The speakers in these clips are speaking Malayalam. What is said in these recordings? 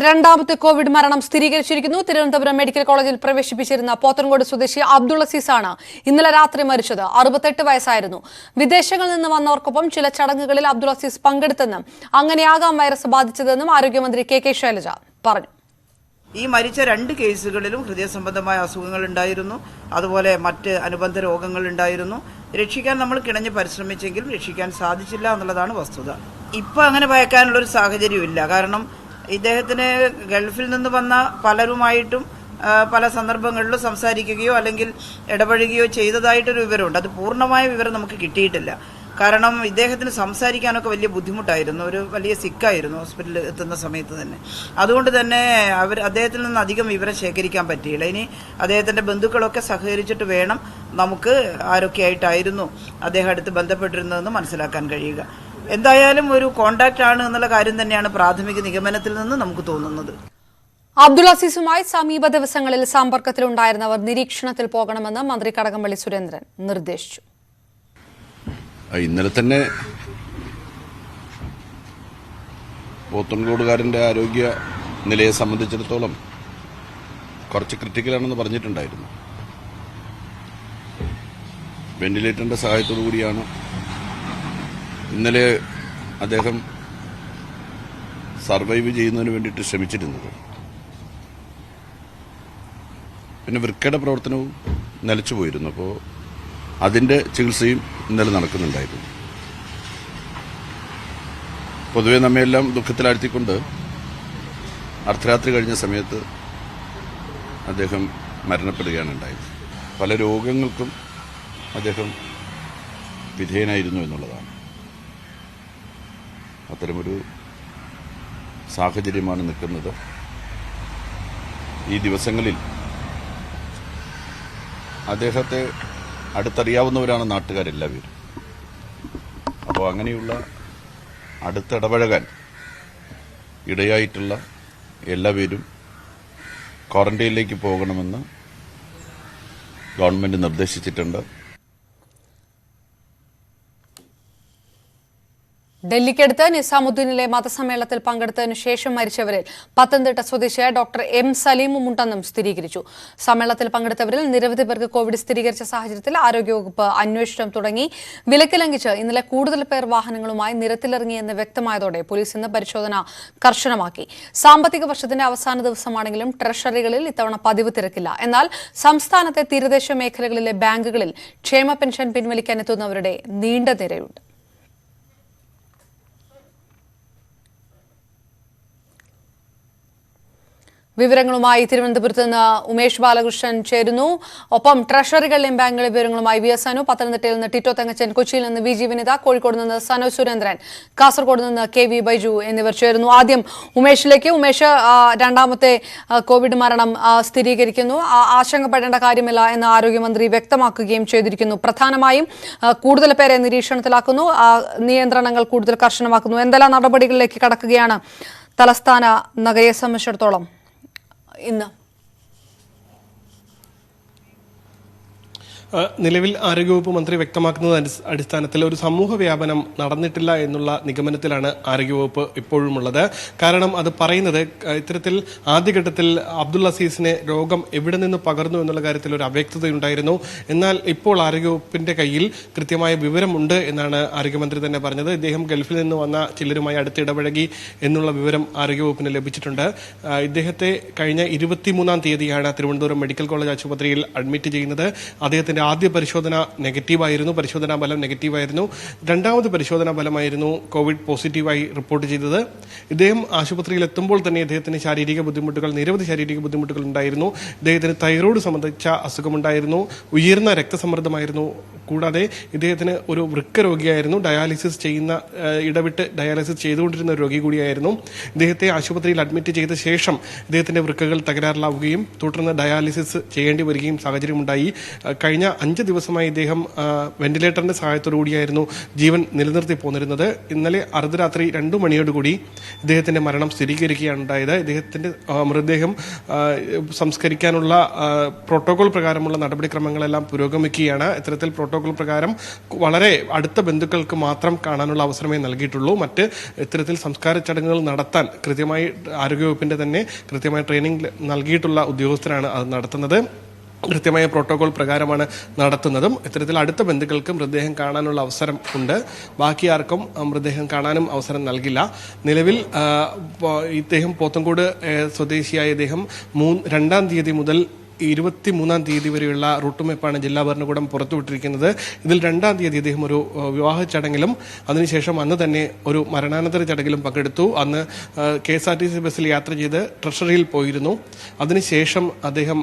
രണ്ടാമത്തെ കോവിഡ് മരണം സ്ഥിരീകരിച്ചിരിക്കുന്നു. തിരുവനന്തപുരം മെഡിക്കൽ കോളേജിൽ പ്രവേശിപ്പിച്ചിരുന്ന പോത്തൻകോട് സ്വദേശി അബ്ദുൾ അസീസാണ് ഇന്നലെ രാത്രി മരിച്ചത്. 68 വയസ്സായിരുന്നു. വിദേശങ്ങളിൽ നിന്ന് വന്നവർക്കൊപ്പം ചില ചടങ്ങുകളിൽ അബ്ദുൾ അസീസ് പങ്കെടുത്തെന്നും അങ്ങനെയാകാം വൈറസ് ബാധിച്ചതെന്നും ആരോഗ്യമന്ത്രി കെ ശൈലജ പറഞ്ഞു. ഈ മരിച്ച 2 കേസുകളിലും ഹൃദയ സംബന്ധമായ അസുഖങ്ങൾ ഉണ്ടായിരുന്നു, അതുപോലെ മറ്റ് അനുബന്ധ രോഗങ്ങൾ ഉണ്ടായിരുന്നു. രക്ഷിക്കാൻ നമ്മൾ കിണഞ്ഞ് പരിശ്രമിച്ചെങ്കിലും രക്ഷിക്കാൻ സാധിച്ചില്ല എന്നുള്ളതാണ് വസ്തുത. ഇപ്പം അങ്ങനെ ഭയക്കാനുള്ളൊരു സാഹചര്യമില്ല. കാരണം ഇദ്ദേഹത്തിന് ഗൾഫിൽ നിന്ന് വന്ന പലരുമായിട്ടും പല സന്ദർഭങ്ങളിലും സംസാരിക്കുകയോ അല്ലെങ്കിൽ ഇടപഴകുകയോ ചെയ്തതായിട്ടൊരു വിവരമുണ്ട്. അത് പൂർണ്ണമായ വിവരം നമുക്ക് കിട്ടിയിട്ടില്ല. കാരണം ഇദ്ദേഹത്തിന് സംസാരിക്കാനൊക്കെ വലിയ ബുദ്ധിമുട്ടായിരുന്നു. ഒരു വലിയ സിക്കായിരുന്നു ഹോസ്പിറ്റലിൽ എത്തുന്ന സമയത്ത് തന്നെ. അതുകൊണ്ട് തന്നെ അദ്ദേഹത്തിൽ നിന്ന് അധികം വിവരം ശേഖരിക്കാൻ പറ്റിയില്ല. ഇനി അദ്ദേഹത്തിൻ്റെ ബന്ധുക്കളൊക്കെ സഹകരിച്ചിട്ട് വേണം നമുക്ക് ആരൊക്കെയായിട്ടായിരുന്നു അദ്ദേഹം അടുത്ത് ബന്ധപ്പെട്ടിരുന്നതെന്ന് മനസ്സിലാക്കാൻ കഴിയുക. എന്തായാലും ഒരു കോണ്ടാക്റ്റ് ആണ് എന്നുള്ള കാര്യം തന്നെയാണ് പ്രാഥമിക നിഗമനത്തിൽ നിന്ന് നമുക്ക് തോന്നുന്നത്. അബ്ദുൾ അസീസുമായി സമീപ ദിവസങ്ങളിൽ സമ്പർക്കത്തിലുണ്ടായിരുന്നവർ നിരീക്ഷണത്തിൽ പോകണമെന്ന് മന്ത്രി കടകംപള്ളി സുരേന്ദ്രൻ നിർദ്ദേശിച്ചു. ഇന്നലെ തന്നെ പോത്തൻകോടുകാരൻ്റെ ആരോഗ്യ നിലയെ സംബന്ധിച്ചിടത്തോളം കുറച്ച് ക്രിട്ടിക്കലാണെന്ന് പറഞ്ഞിട്ടുണ്ടായിരുന്നു. വെന്റിലേറ്ററിൻ്റെ സഹായത്തോടു കൂടിയാണ് ഇന്നലെ അദ്ദേഹം സർവൈവ് ചെയ്യുന്നതിന് വേണ്ടിയിട്ട് ശ്രമിച്ചിരുന്നത്. പിന്നെ വൃക്കയുടെ പ്രവർത്തനവും നിലച്ചു പോയിരുന്നു. അപ്പോൾ അതിൻ്റെ ചികിത്സയും ഇന്നലെ നടക്കുന്നുണ്ടായിരുന്നു. പൊതുവെ നമ്മയെല്ലാം ദുഃഖത്തിലാഴ്ത്തിക്കൊണ്ട് അർദ്ധരാത്രി കഴിഞ്ഞ സമയത്ത് അദ്ദേഹം മരണപ്പെടുകയാണ് ഉണ്ടായത്. പല രോഗങ്ങൾക്കും അദ്ദേഹം വിധേയനായിരുന്നു എന്നുള്ളതാണ്. അത്തരമൊരു സാഹചര്യമാണ് നിൽക്കുന്നത്. ഈ ദിവസങ്ങളിൽ അദ്ദേഹത്തെ അടുത്തറിയാവുന്നവരാണ് നാട്ടുകാരെല്ലാവരും. അപ്പോൾ അങ്ങനെയുള്ള അടുത്തിടപഴകാൻ ഇടയായിട്ടുള്ള എല്ലാവരും ക്വാറന്റൈനിലേക്ക് പോകണമെന്ന് ഗവൺമെന്റ് നിർദ്ദേശിച്ചിട്ടുണ്ട്. ഡൽഹിക്കടുത്ത് നിസാമുദ്ദീനിലെ മതസമ്മേളനത്തിൽ പങ്കെടുത്തതിനു ശേഷം മരിച്ചവരിൽ പത്തനംതിട്ട സ്വദേശിയായ ഡോക്ടർ എം സലീമുമുണ്ടെന്നും സ്ഥിരീകരിച്ചു. സമ്മേളനത്തിൽ പങ്കെടുത്തവരിൽ നിരവധി പേർക്ക് കോവിഡ് സ്ഥിരീകരിച്ച സാഹചര്യത്തിൽ ആരോഗ്യവകുപ്പ് അന്വേഷണം തുടങ്ങി. വിലക്ക് ലംഘിച്ച് ഇന്നലെ കൂടുതൽ പേർ വാഹനങ്ങളുമായി നിരത്തിലിറങ്ങിയെന്ന് വ്യക്തമായതോടെ പോലീസ് ഇന്ന് പരിശോധന കർശനമാക്കി. സാമ്പത്തിക വർഷത്തിന്റെ അവസാന ദിവസമാണെങ്കിലും ട്രഷറികളിൽ ഇത്തവണ പതിവ് തിരക്കില്ല. എന്നാൽ സംസ്ഥാനത്തെ തീരദേശ മേഖലകളിലെ ബാങ്കുകളിൽ ക്ഷേമ പെൻഷൻ പിൻവലിക്കാനെത്തുന്നവരുടെ നീണ്ട നിരയുണ്ട്. വിവരങ്ങളുമായി തിരുവനന്തപുരത്ത് നിന്ന് ഉമേഷ് ബാലകൃഷ്ണൻ ചേരുന്നു. ഒപ്പം ട്രഷറികളിലെയും ബാങ്കുകളിലെ വിവരങ്ങളുമായി വി എസ് അനു, പത്തനംതിട്ടയിൽ നിന്ന് ടിറ്റോ തങ്കച്ചൻ, കൊച്ചിയിൽ നിന്ന് വി ജി വിനിത, കോഴിക്കോട് നിന്ന് സനോജ് സുരേന്ദ്രൻ, കാസർഗോഡ് നിന്ന് കെ വി ബൈജു എന്നിവർ ചേരുന്നു. ആദ്യം ഉമേഷിലേക്ക്. ഉമേഷ്, രണ്ടാമത്തെ കോവിഡ് മരണം സ്ഥിരീകരിക്കുന്നു. ആശങ്കപ്പെടേണ്ട കാര്യമില്ല എന്ന് ആരോഗ്യമന്ത്രി വ്യക്തമാക്കുകയും ചെയ്തിരിക്കുന്നു. പ്രധാനമായും കൂടുതൽ പേരെ നിരീക്ഷണത്തിലാക്കുന്നു, നിയന്ത്രണങ്ങൾ കൂടുതൽ കർശനമാക്കുന്നു. എന്തെല്ലാം നടപടികളിലേക്ക് കടക്കുകയാണ് തലസ്ഥാന നഗരയെ സംബന്ധിച്ചിടത്തോളം ഇന്ന്? നിലവിൽ ആരോഗ്യവകുപ്പ് മന്ത്രി വ്യക്തമാക്കുന്ന അടിസ്ഥാനത്തിൽ ഒരു സമൂഹ വ്യാപനം നടന്നിട്ടില്ല എന്നുള്ള നിഗമനത്തിലാണ് ആരോഗ്യവകുപ്പ് ഇപ്പോഴുമുള്ളത്. കാരണം അത് പറയുന്നത് ഇത്തരത്തിൽ ആദ്യഘട്ടത്തിൽ അബ്ദുൾ അസീസിന് രോഗം എവിടെ നിന്ന് പകർന്നു എന്നുള്ള കാര്യത്തിൽ ഒരു അവ്യക്തതയുണ്ടായിരുന്നു. എന്നാൽ ഇപ്പോൾ ആരോഗ്യവകുപ്പിന്റെ കയ്യിൽ കൃത്യമായ വിവരമുണ്ട് എന്നാണ് ആരോഗ്യമന്ത്രി തന്നെ പറഞ്ഞത്. ഇദ്ദേഹം ഗൾഫിൽ നിന്ന് വന്ന ചിലരുമായി അടുത്ത് ഇടപഴകി എന്നുള്ള വിവരം ആരോഗ്യവകുപ്പിന് ലഭിച്ചിട്ടുണ്ട്. ഇദ്ദേഹത്തെ കഴിഞ്ഞ 23-ാം തീയതിയാണ് തിരുവനന്തപുരം മെഡിക്കൽ കോളേജ് ആശുപത്രിയിൽ അഡ്മിറ്റ് ചെയ്യുന്നത്. അദ്ദേഹത്തിന്റെ ആദ്യ പരിശോധന നെഗറ്റീവായിരുന്നു, പരിശോധനാ ഫലം നെഗറ്റീവായിരുന്നു. രണ്ടാമത് പരിശോധനാ ഫലമായിരുന്നു കോവിഡ് പോസിറ്റീവായി റിപ്പോർട്ട് ചെയ്തത്. ഇദ്ദേഹം ആശുപത്രിയിൽ എത്തുമ്പോൾ തന്നെ ഇദ്ദേഹത്തിന് നിരവധി ശാരീരിക ബുദ്ധിമുട്ടുകൾ ഉണ്ടായിരുന്നു. ഇദ്ദേഹത്തിന് തൈറോയ്ഡ് സംബന്ധിച്ച അസുഖമുണ്ടായിരുന്നു, ഉയർന്ന രക്തസമ്മർദ്ദമായിരുന്നു. കൂടാതെ ഇദ്ദേഹത്തിന് ഒരു വൃക്ക രോഗിയായിരുന്നു, ഇടവിട്ട് ഡയാലിസിസ് ചെയ്തുകൊണ്ടിരുന്ന ഒരു രോഗി കൂടിയായിരുന്നു. ഇദ്ദേഹത്തെ ആശുപത്രിയിൽ അഡ്മിറ്റ് ചെയ്ത ശേഷം ഇദ്ദേഹത്തിന്റെ വൃക്കകൾ തകരാറിലാവുകയും തുടർന്ന് ഡയാലിസിസ് ചെയ്യേണ്ടി വരികയും സാഹചര്യമുണ്ടായി. കഴിഞ്ഞ കഴിഞ്ഞ 5 ദിവസമായി ഇദ്ദേഹം വെന്റിലേറ്ററിന്റെ സഹായത്തോടു കൂടിയായിരുന്നു ജീവൻ നിലനിർത്തി പോന്നിരുന്നത്. ഇന്നലെ അർദ്ധരാത്രി 2 മണിയോടുകൂടി ഇദ്ദേഹത്തിന്റെ മരണം സ്ഥിരീകരിക്കുകയാണ് ഉണ്ടായത്. ഇദ്ദേഹത്തിന്റെ മൃതദേഹം സംസ്കരിക്കാനുള്ള പ്രോട്ടോകോൾ പ്രകാരമുള്ള നടപടിക്രമങ്ങളെല്ലാം പുരോഗമിക്കുകയാണ്. ഇത്തരത്തിൽ പ്രോട്ടോകോൾ പ്രകാരം വളരെ അടുത്ത ബന്ധുക്കൾക്ക് മാത്രം കാണാനുള്ള അവസരമേ നൽകിയിട്ടുള്ളൂ. മറ്റ് ഇത്തരത്തിൽ സംസ്കാര ചടങ്ങുകൾ നടത്താൻ കൃത്യമായി ആരോഗ്യവകുപ്പിന്റെ തന്നെ കൃത്യമായ ട്രെയിനിങ് നൽകിയിട്ടുള്ള ഉദ്യോഗസ്ഥരാണ് അത് നടത്തുന്നത്. കൃത്യമായ പ്രോട്ടോകോൾ പ്രകാരമാണ് നടത്തുന്നതും. ഇത്തരത്തിൽ അടുത്ത ബന്ധുക്കൾക്ക് മൃതദേഹം കാണാനുള്ള അവസരം ഉണ്ട്. ബാക്കി ആർക്കും മൃതദേഹം കാണാനും അവസരം നൽകില്ല. നിലവിൽ ഇദ്ദേഹം പോത്തൻകോട് സ്വദേശിയായ ഇദ്ദേഹം 2-ാം തീയതി മുതൽ 23-ാം തീയതി വരെയുള്ള റൂട്ട് മാപ്പാണ് ജില്ലാ ഭരണകൂടം പുറത്തുവിട്ടിരിക്കുന്നത്. ഇതിൽ 2-ാം തീയതി അദ്ദേഹം ഒരു വിവാഹ ചടങ്ങിലും അതിനുശേഷം അന്ന് തന്നെ ഒരു മരണാനന്തര ചടങ്ങിലും പങ്കെടുത്തു. അന്ന് KSRTC ബസ്സിൽ യാത്ര ചെയ്ത് ട്രഷറിയിൽ പോയിരുന്നു. അതിനുശേഷം അദ്ദേഹം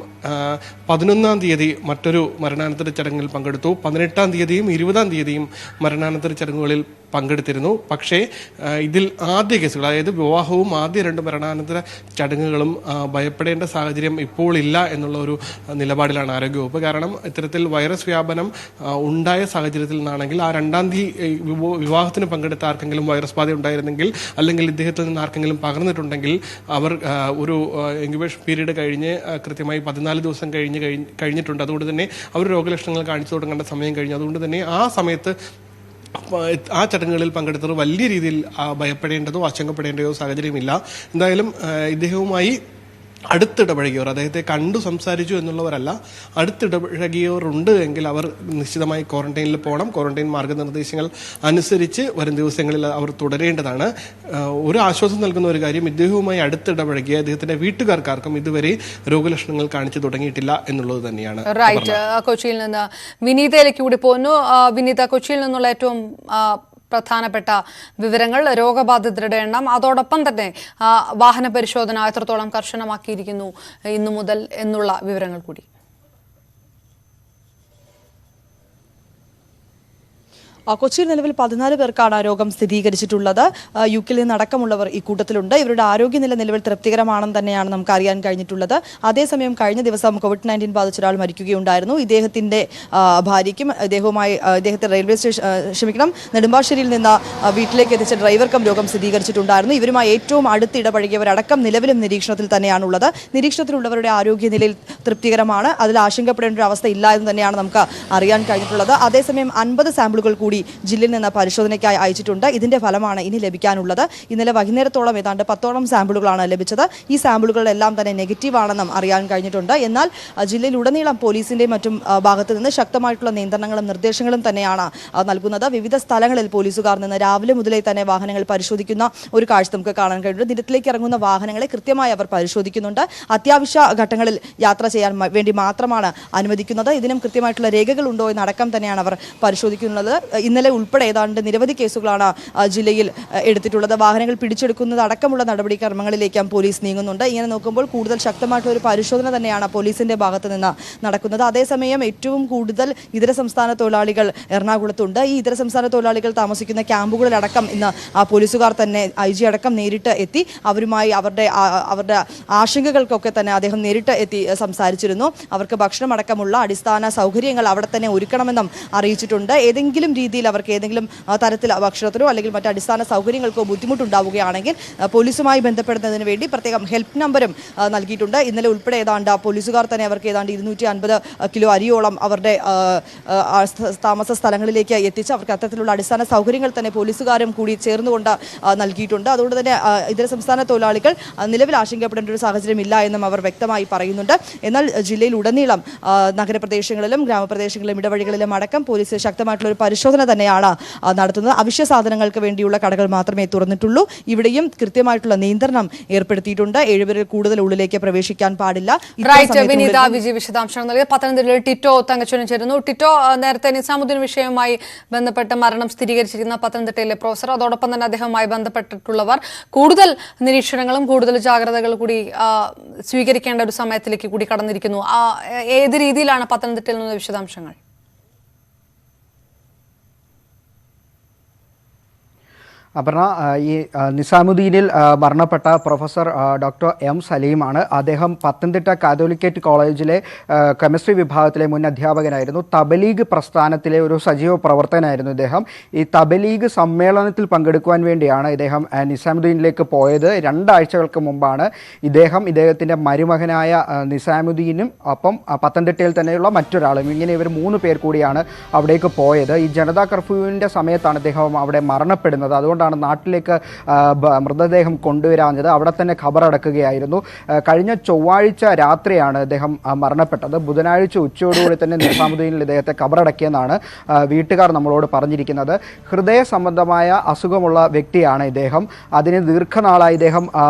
11-ാം തീയതി മറ്റൊരു മരണാനന്തര ചടങ്ങിൽ പങ്കെടുത്തു. 18-ാം തീയതിയും 20-ാം തീയതിയും മരണാനന്തര ചടങ്ങുകളിൽ പങ്കെടുത്തിരുന്നു. പക്ഷേ ഇതിൽ ആദ്യ കേസുകൾ, അതായത് വിവാഹവും ആദ്യ 2 മരണാനന്തര ചടങ്ങുകളും ഭയപ്പെടേണ്ട സാഹചര്യം ഇപ്പോൾ ഇല്ല എന്നുള്ള ഒരു നിലപാടിലാണ് ആരോഗ്യവകുപ്പ്. കാരണം ഇത്തരത്തിൽ വൈറസ് വ്യാപനം ഉണ്ടായ സാഹചര്യത്തിൽ നിന്നാണെങ്കിൽ ആ 2-ാം തീയതി വിവാഹത്തിന് പങ്കെടുത്ത ആർക്കെങ്കിലും വൈറസ് ബാധ ഉണ്ടായിരുന്നെങ്കിൽ, അല്ലെങ്കിൽ ഇദ്ദേഹത്തിൽ നിന്ന് ആർക്കെങ്കിലും പകർന്നിട്ടുണ്ടെങ്കിൽ അവർ ഒരു ഇൻക്യുബേഷൻ പീരീഡ് കഴിഞ്ഞ് കൃത്യമായി 14 ദിവസം കഴിഞ്ഞിട്ടുണ്ട്. അതുകൊണ്ട് തന്നെ അവർ രോഗലക്ഷണങ്ങൾ കാണിച്ചു തുടങ്ങേണ്ട സമയം കഴിഞ്ഞു. അതുകൊണ്ട് തന്നെ ആ സമയത്ത് ആ ചടങ്ങുകളിൽ പങ്കെടുത്തവർ വലിയ രീതിയിൽ ഭയപ്പെടേണ്ടതോ ആശങ്കപ്പെടേണ്ടതോ സാഹചര്യമില്ല. എന്തായാലും ഇദ്ദേഹവുമായി അടുത്തിടപഴകിയവർ, അദ്ദേഹത്തെ കണ്ടു സംസാരിച്ചു എന്നുള്ളവരല്ല, അടുത്തിടപഴകിയവർ ഉണ്ട് എങ്കിൽ അവർ നിശ്ചിതമായി ക്വാറന്റൈനിൽ പോകണം. ക്വാറന്റൈൻ മാർഗനിർദ്ദേശങ്ങൾ അനുസരിച്ച് വരും ദിവസങ്ങളിൽ അവർ തുടരേണ്ടതാണ്. ഒരു ആശ്വാസം നൽകുന്ന ഒരു കാര്യം, ഇദ്ദേഹവുമായി അടുത്തിടപഴകിയ ഇദ്ദേഹത്തിന്റെ വീട്ടുകാർക്കാർക്കും ഇതുവരെ രോഗലക്ഷണങ്ങൾ കാണിച്ചു തുടങ്ങിയിട്ടില്ല എന്നുള്ളത് തന്നെയാണ്. റൈറ്റ്. കൊച്ചിയിൽ നിന്ന് വിനീതയിലേക്ക് കൂടി പോകുന്നു. വിനീത, കൊച്ചിയിൽ നിന്നുള്ള ഏറ്റവും പ്രധാനപ്പെട്ട വിവരങ്ങൾ, രോഗബാധിതരുടെ എണ്ണം, അതോടൊപ്പം തന്നെ വാഹന പരിശോധന എത്രത്തോളം കർശനമാക്കിയിരിക്കുന്നു ഇന്നു മുതൽ എന്നുള്ള വിവരങ്ങൾ കൂടി. കൊച്ചിയിൽ നിലവിൽ 14 പേർക്കാണ് രോഗം സ്ഥിരീകരിച്ചിട്ടുള്ളത്. UK-ൽ നിന്നടക്കമുള്ളവർ ഈ കൂട്ടത്തിലുണ്ട്. ഇവരുടെ ആരോഗ്യനില നിലവിൽ തൃപ്തികരമാണെന്ന് തന്നെയാണ് നമുക്ക് അറിയാൻ കഴിഞ്ഞിട്ടുള്ളത്. അതേസമയം കഴിഞ്ഞ ദിവസം COVID-19 ബാധിച്ച ഒരാൾ മരിക്കുകയുണ്ടായിരുന്നു. ഇദ്ദേഹത്തിന്റെ ഭാര്യയ്ക്കും ഇദ്ദേഹത്തെ നെടുമ്പാശ്ശേരിയിൽ നിന്ന് വീട്ടിലേക്ക് എത്തിച്ച ഡ്രൈവർക്കും രോഗം സ്ഥിരീകരിച്ചിട്ടുണ്ടായിരുന്നു. ഇവരുമായി ഏറ്റവും അടുത്ത് ഇടപഴകിയവരടക്കം നിലവിലും നിരീക്ഷണത്തിൽ തന്നെയാണുള്ളത്. നിരീക്ഷണത്തിലുള്ളവരുടെ ആരോഗ്യനിലയിൽ തൃപ്തികരമാണ്. അതിൽ ആശങ്കപ്പെടേണ്ട ഒരു അവസ്ഥ ഇല്ല എന്ന് തന്നെയാണ് നമുക്ക് അറിയാൻ കഴിഞ്ഞിട്ടുള്ളത്. അതേസമയം 50 സാമ്പിളുകൾ കൂടി ജില്ലയിൽ നിന്ന് പരിശോധനയ്ക്കായി അയച്ചിട്ടുണ്ട്. ഇതിന്റെ ഫലമാണ് ഇനി ലഭിക്കാനുള്ളത്. ഇന്നലെ വൈകുന്നേരത്തോളം ഏതാണ്ട് 10ഓളം സാമ്പിളുകളാണ് ലഭിച്ചത്. ഈ സാമ്പിളുകളെല്ലാം തന്നെ നെഗറ്റീവ് ആണെന്നും അറിയാൻ കഴിഞ്ഞിട്ടുണ്ട്. എന്നാൽ ജില്ലയിലുടനീളം പോലീസിന്റെ മറ്റും ഭാഗത്ത് നിന്ന് ശക്തമായിട്ടുള്ള നിയന്ത്രണങ്ങളും നിർദ്ദേശങ്ങളും തന്നെയാണ് നൽകുന്നത്. വിവിധ സ്ഥലങ്ങളിൽ പോലീസുകാർ നിന്ന് രാവിലെ മുതലേ തന്നെ വാഹനങ്ങൾ പരിശോധിക്കുന്ന ഒരു കാഴ്ച നമുക്ക് കാണാൻ കഴിയുന്നുണ്ട്. നിരത്തിലേക്ക് ഇറങ്ങുന്ന വാഹനങ്ങളെ കൃത്യമായി അവർ പരിശോധിക്കുന്നുണ്ട്. അത്യാവശ്യ ഘട്ടങ്ങളിൽ യാത്ര ചെയ്യാൻ വേണ്ടി മാത്രമാണ് അനുവദിക്കുന്നത്. ഇതിനും കൃത്യമായിട്ടുള്ള രേഖകൾ ഉണ്ടോ എന്നടക്കം തന്നെയാണ് അവർ പരിശോധിക്കുന്നത്. ഇന്നലെ ഉൾപ്പെടെ ഏതാണ്ട് നിരവധി കേസുകളാണ് ജില്ലയിൽ എടുത്തിട്ടുള്ളത്. വാഹനങ്ങൾ പിടിച്ചെടുക്കുന്നത് അടക്കമുള്ള നടപടിക്രമങ്ങളിലേക്കും പോലീസ് നീങ്ങുന്നുണ്ട്. ഇങ്ങനെ നോക്കുമ്പോൾ കൂടുതൽ ശക്തമായിട്ടുള്ള ഒരു പരിശോധന തന്നെയാണ് പോലീസിന്റെ ഭാഗത്ത് നിന്ന് നടക്കുന്നത്. അതേസമയം ഏറ്റവും കൂടുതൽ ഇതര സംസ്ഥാന തൊഴിലാളികൾ എറണാകുളത്തുണ്ട്. ഈ ഇതര സംസ്ഥാന തൊഴിലാളികൾ താമസിക്കുന്ന ക്യാമ്പുകളിലടക്കം ഇന്ന് പോലീസുകാർ തന്നെ IG അടക്കം നേരിട്ട് എത്തി അവരുമായി അവരുടെ ആശങ്കകൾക്കൊക്കെ തന്നെ അദ്ദേഹം നേരിട്ട് എത്തി സംസാരിച്ചിരുന്നു. അവർക്ക് ഭക്ഷണം അടക്കമുള്ള അടിസ്ഥാന സൗകര്യങ്ങൾ അവിടെ തന്നെ ഒരുക്കണമെന്നും അറിയിച്ചിട്ടുണ്ട്. ഏതെങ്കിലും രീതിയിൽ അവർക്ക് ഏതെങ്കിലും തരത്തിൽ ഭക്ഷണത്തിനോ അല്ലെങ്കിൽ മറ്റ് അടിസ്ഥാന സൗകര്യങ്ങൾക്കോ ബുദ്ധിമുട്ടുണ്ടാവുകയാണെങ്കിൽ പോലീസുമായി ബന്ധപ്പെടുന്നതിന് വേണ്ടി പ്രത്യേകം ഹെൽപ്പ് നമ്പറും നൽകിയിട്ടുണ്ട്. ഇന്നലെ ഉൾപ്പെടെ ഏതാണ്ട് പോലീസുകാർ തന്നെ അവർക്ക് ഏതാണ്ട് 250 കിലോ അരിയോളം അവരുടെ താമസ സ്ഥലങ്ങളിലേക്ക് എത്തിച്ച് അവർക്ക് അത്തരത്തിലുള്ള അടിസ്ഥാന സൗകര്യങ്ങൾ തന്നെ പോലീസുകാരും കൂടി ചേർന്നുകൊണ്ട് നൽകിയിട്ടുണ്ട്. അതുകൊണ്ട് തന്നെ ഇതര സംസ്ഥാന തൊഴിലാളികൾ നിലവിൽ ആശങ്കപ്പെടേണ്ട ഒരു സാഹചര്യം ഇല്ല എന്നും അവർ വ്യക്തമായി പറയുന്നുണ്ട്. എന്നാൽ ജില്ലയിൽ ഉടനീളം നഗരപ്രദേശങ്ങളിലും ഗ്രാമപ്രദേശങ്ങളിലും ഇടവഴികളിലും അടക്കം പോലീസ് ശക്തമായിട്ടുള്ള ഒരു പരിശോധന തന്നെയാണ് നടത്തുന്നത്. അവശ്യ സാധനങ്ങൾക്ക് വേണ്ടിയുള്ള കടകൾ മാത്രമേ തുറന്നിട്ടുള്ളൂ. ഇവിടെയും കൃത്യമായിട്ടുള്ള നിയന്ത്രണം ഏർപ്പെടുത്തിയിട്ടുണ്ട്. 7 പേരിൽ കൂടുതൽ ഉള്ളിലേക്ക് പ്രവേശിക്കാൻ പാടില്ല. വിനീത വിജയ് വിശദാംശങ്ങൾ നൽകി. പത്തനംതിട്ടയിൽ ടിറ്റോ തങ്കച്ചനും ചേരുന്നു. ടിറ്റോ, നേരത്തെ നിസാമുദ്ദീൻ വിഷയവുമായി ബന്ധപ്പെട്ട് മരണം സ്ഥിരീകരിച്ചിരിക്കുന്ന പത്തനംതിട്ടയിലെ പ്രൊഫസർ, അതോടൊപ്പം തന്നെ അദ്ദേഹവുമായി ബന്ധപ്പെട്ടിട്ടുള്ളവർ, കൂടുതൽ നിരീക്ഷണങ്ങളും കൂടുതൽ ജാഗ്രതകൾ കൂടി സ്വീകരിക്കേണ്ട ഒരു സമയത്തിലേക്ക് കൂടി കടന്നിരിക്കുന്നു. ഏത് രീതിയിലാണ് പത്തനംതിട്ടയിൽ നിന്ന് വിശദാംശങ്ങൾ? അപർണ, ഈ നിസാമുദ്ദീനിൽ മരണപ്പെട്ട പ്രൊഫസർ ഡോക്ടർ എം സലീമാണ്. അദ്ദേഹം പത്തനംതിട്ട കാത്തോലിക്കേറ്റ് കോളേജിലെ കെമിസ്ട്രി വിഭാഗത്തിലെ മുൻ അധ്യാപകനായിരുന്നു. തബലീഗ് പ്രസ്ഥാനത്തിലെ ഒരു സജീവ പ്രവർത്തകനായിരുന്നു ഇദ്ദേഹം. ഈ തബലീഗ് സമ്മേളനത്തിൽ പങ്കെടുക്കുവാൻ വേണ്ടിയാണ് ഇദ്ദേഹം നിസാമുദ്ദീനിലേക്ക് പോയത്. 2 ആഴ്ചകൾക്ക് മുമ്പാണ് ഇദ്ദേഹത്തിൻ്റെ മരുമകനായ നിസാമുദ്ദീനും ഒപ്പം പത്തനംതിട്ടയിൽ തന്നെയുള്ള മറ്റൊരാളും, ഇങ്ങനെ ഇവർ 3 പേർ കൂടിയാണ് അവിടേക്ക് പോയത്. ഈ ജനതാ കർഫ്യൂവിൻ്റെ സമയത്താണ് അദ്ദേഹം അവിടെ മരണപ്പെടുന്നത്. അതുകൊണ്ടാണ് നാട്ടിലേക്ക് മൃതദേഹം കൊണ്ടുവരാഞ്ഞത്. അവിടെ തന്നെ ഖബറടക്കുകയായിരുന്നു. കഴിഞ്ഞ ചൊവ്വാഴ്ച രാത്രിയാണ് അദ്ദേഹം മരണപ്പെട്ടത്. ബുധനാഴ്ച ഉച്ചയോടുകൂടി തന്നെ നിസാമുദ്ദീനിൽ ഇദ്ദേഹത്തെ ഖബറടക്കിയെന്നാണ് വീട്ടുകാർ നമ്മളോട് പറഞ്ഞിരിക്കുന്നത്. ഹൃദയ സംബന്ധമായ അസുഖമുള്ള വ്യക്തിയാണ് ഇദ്ദേഹം. അതിന് ദീർഘനാളായി ഇദ്ദേഹം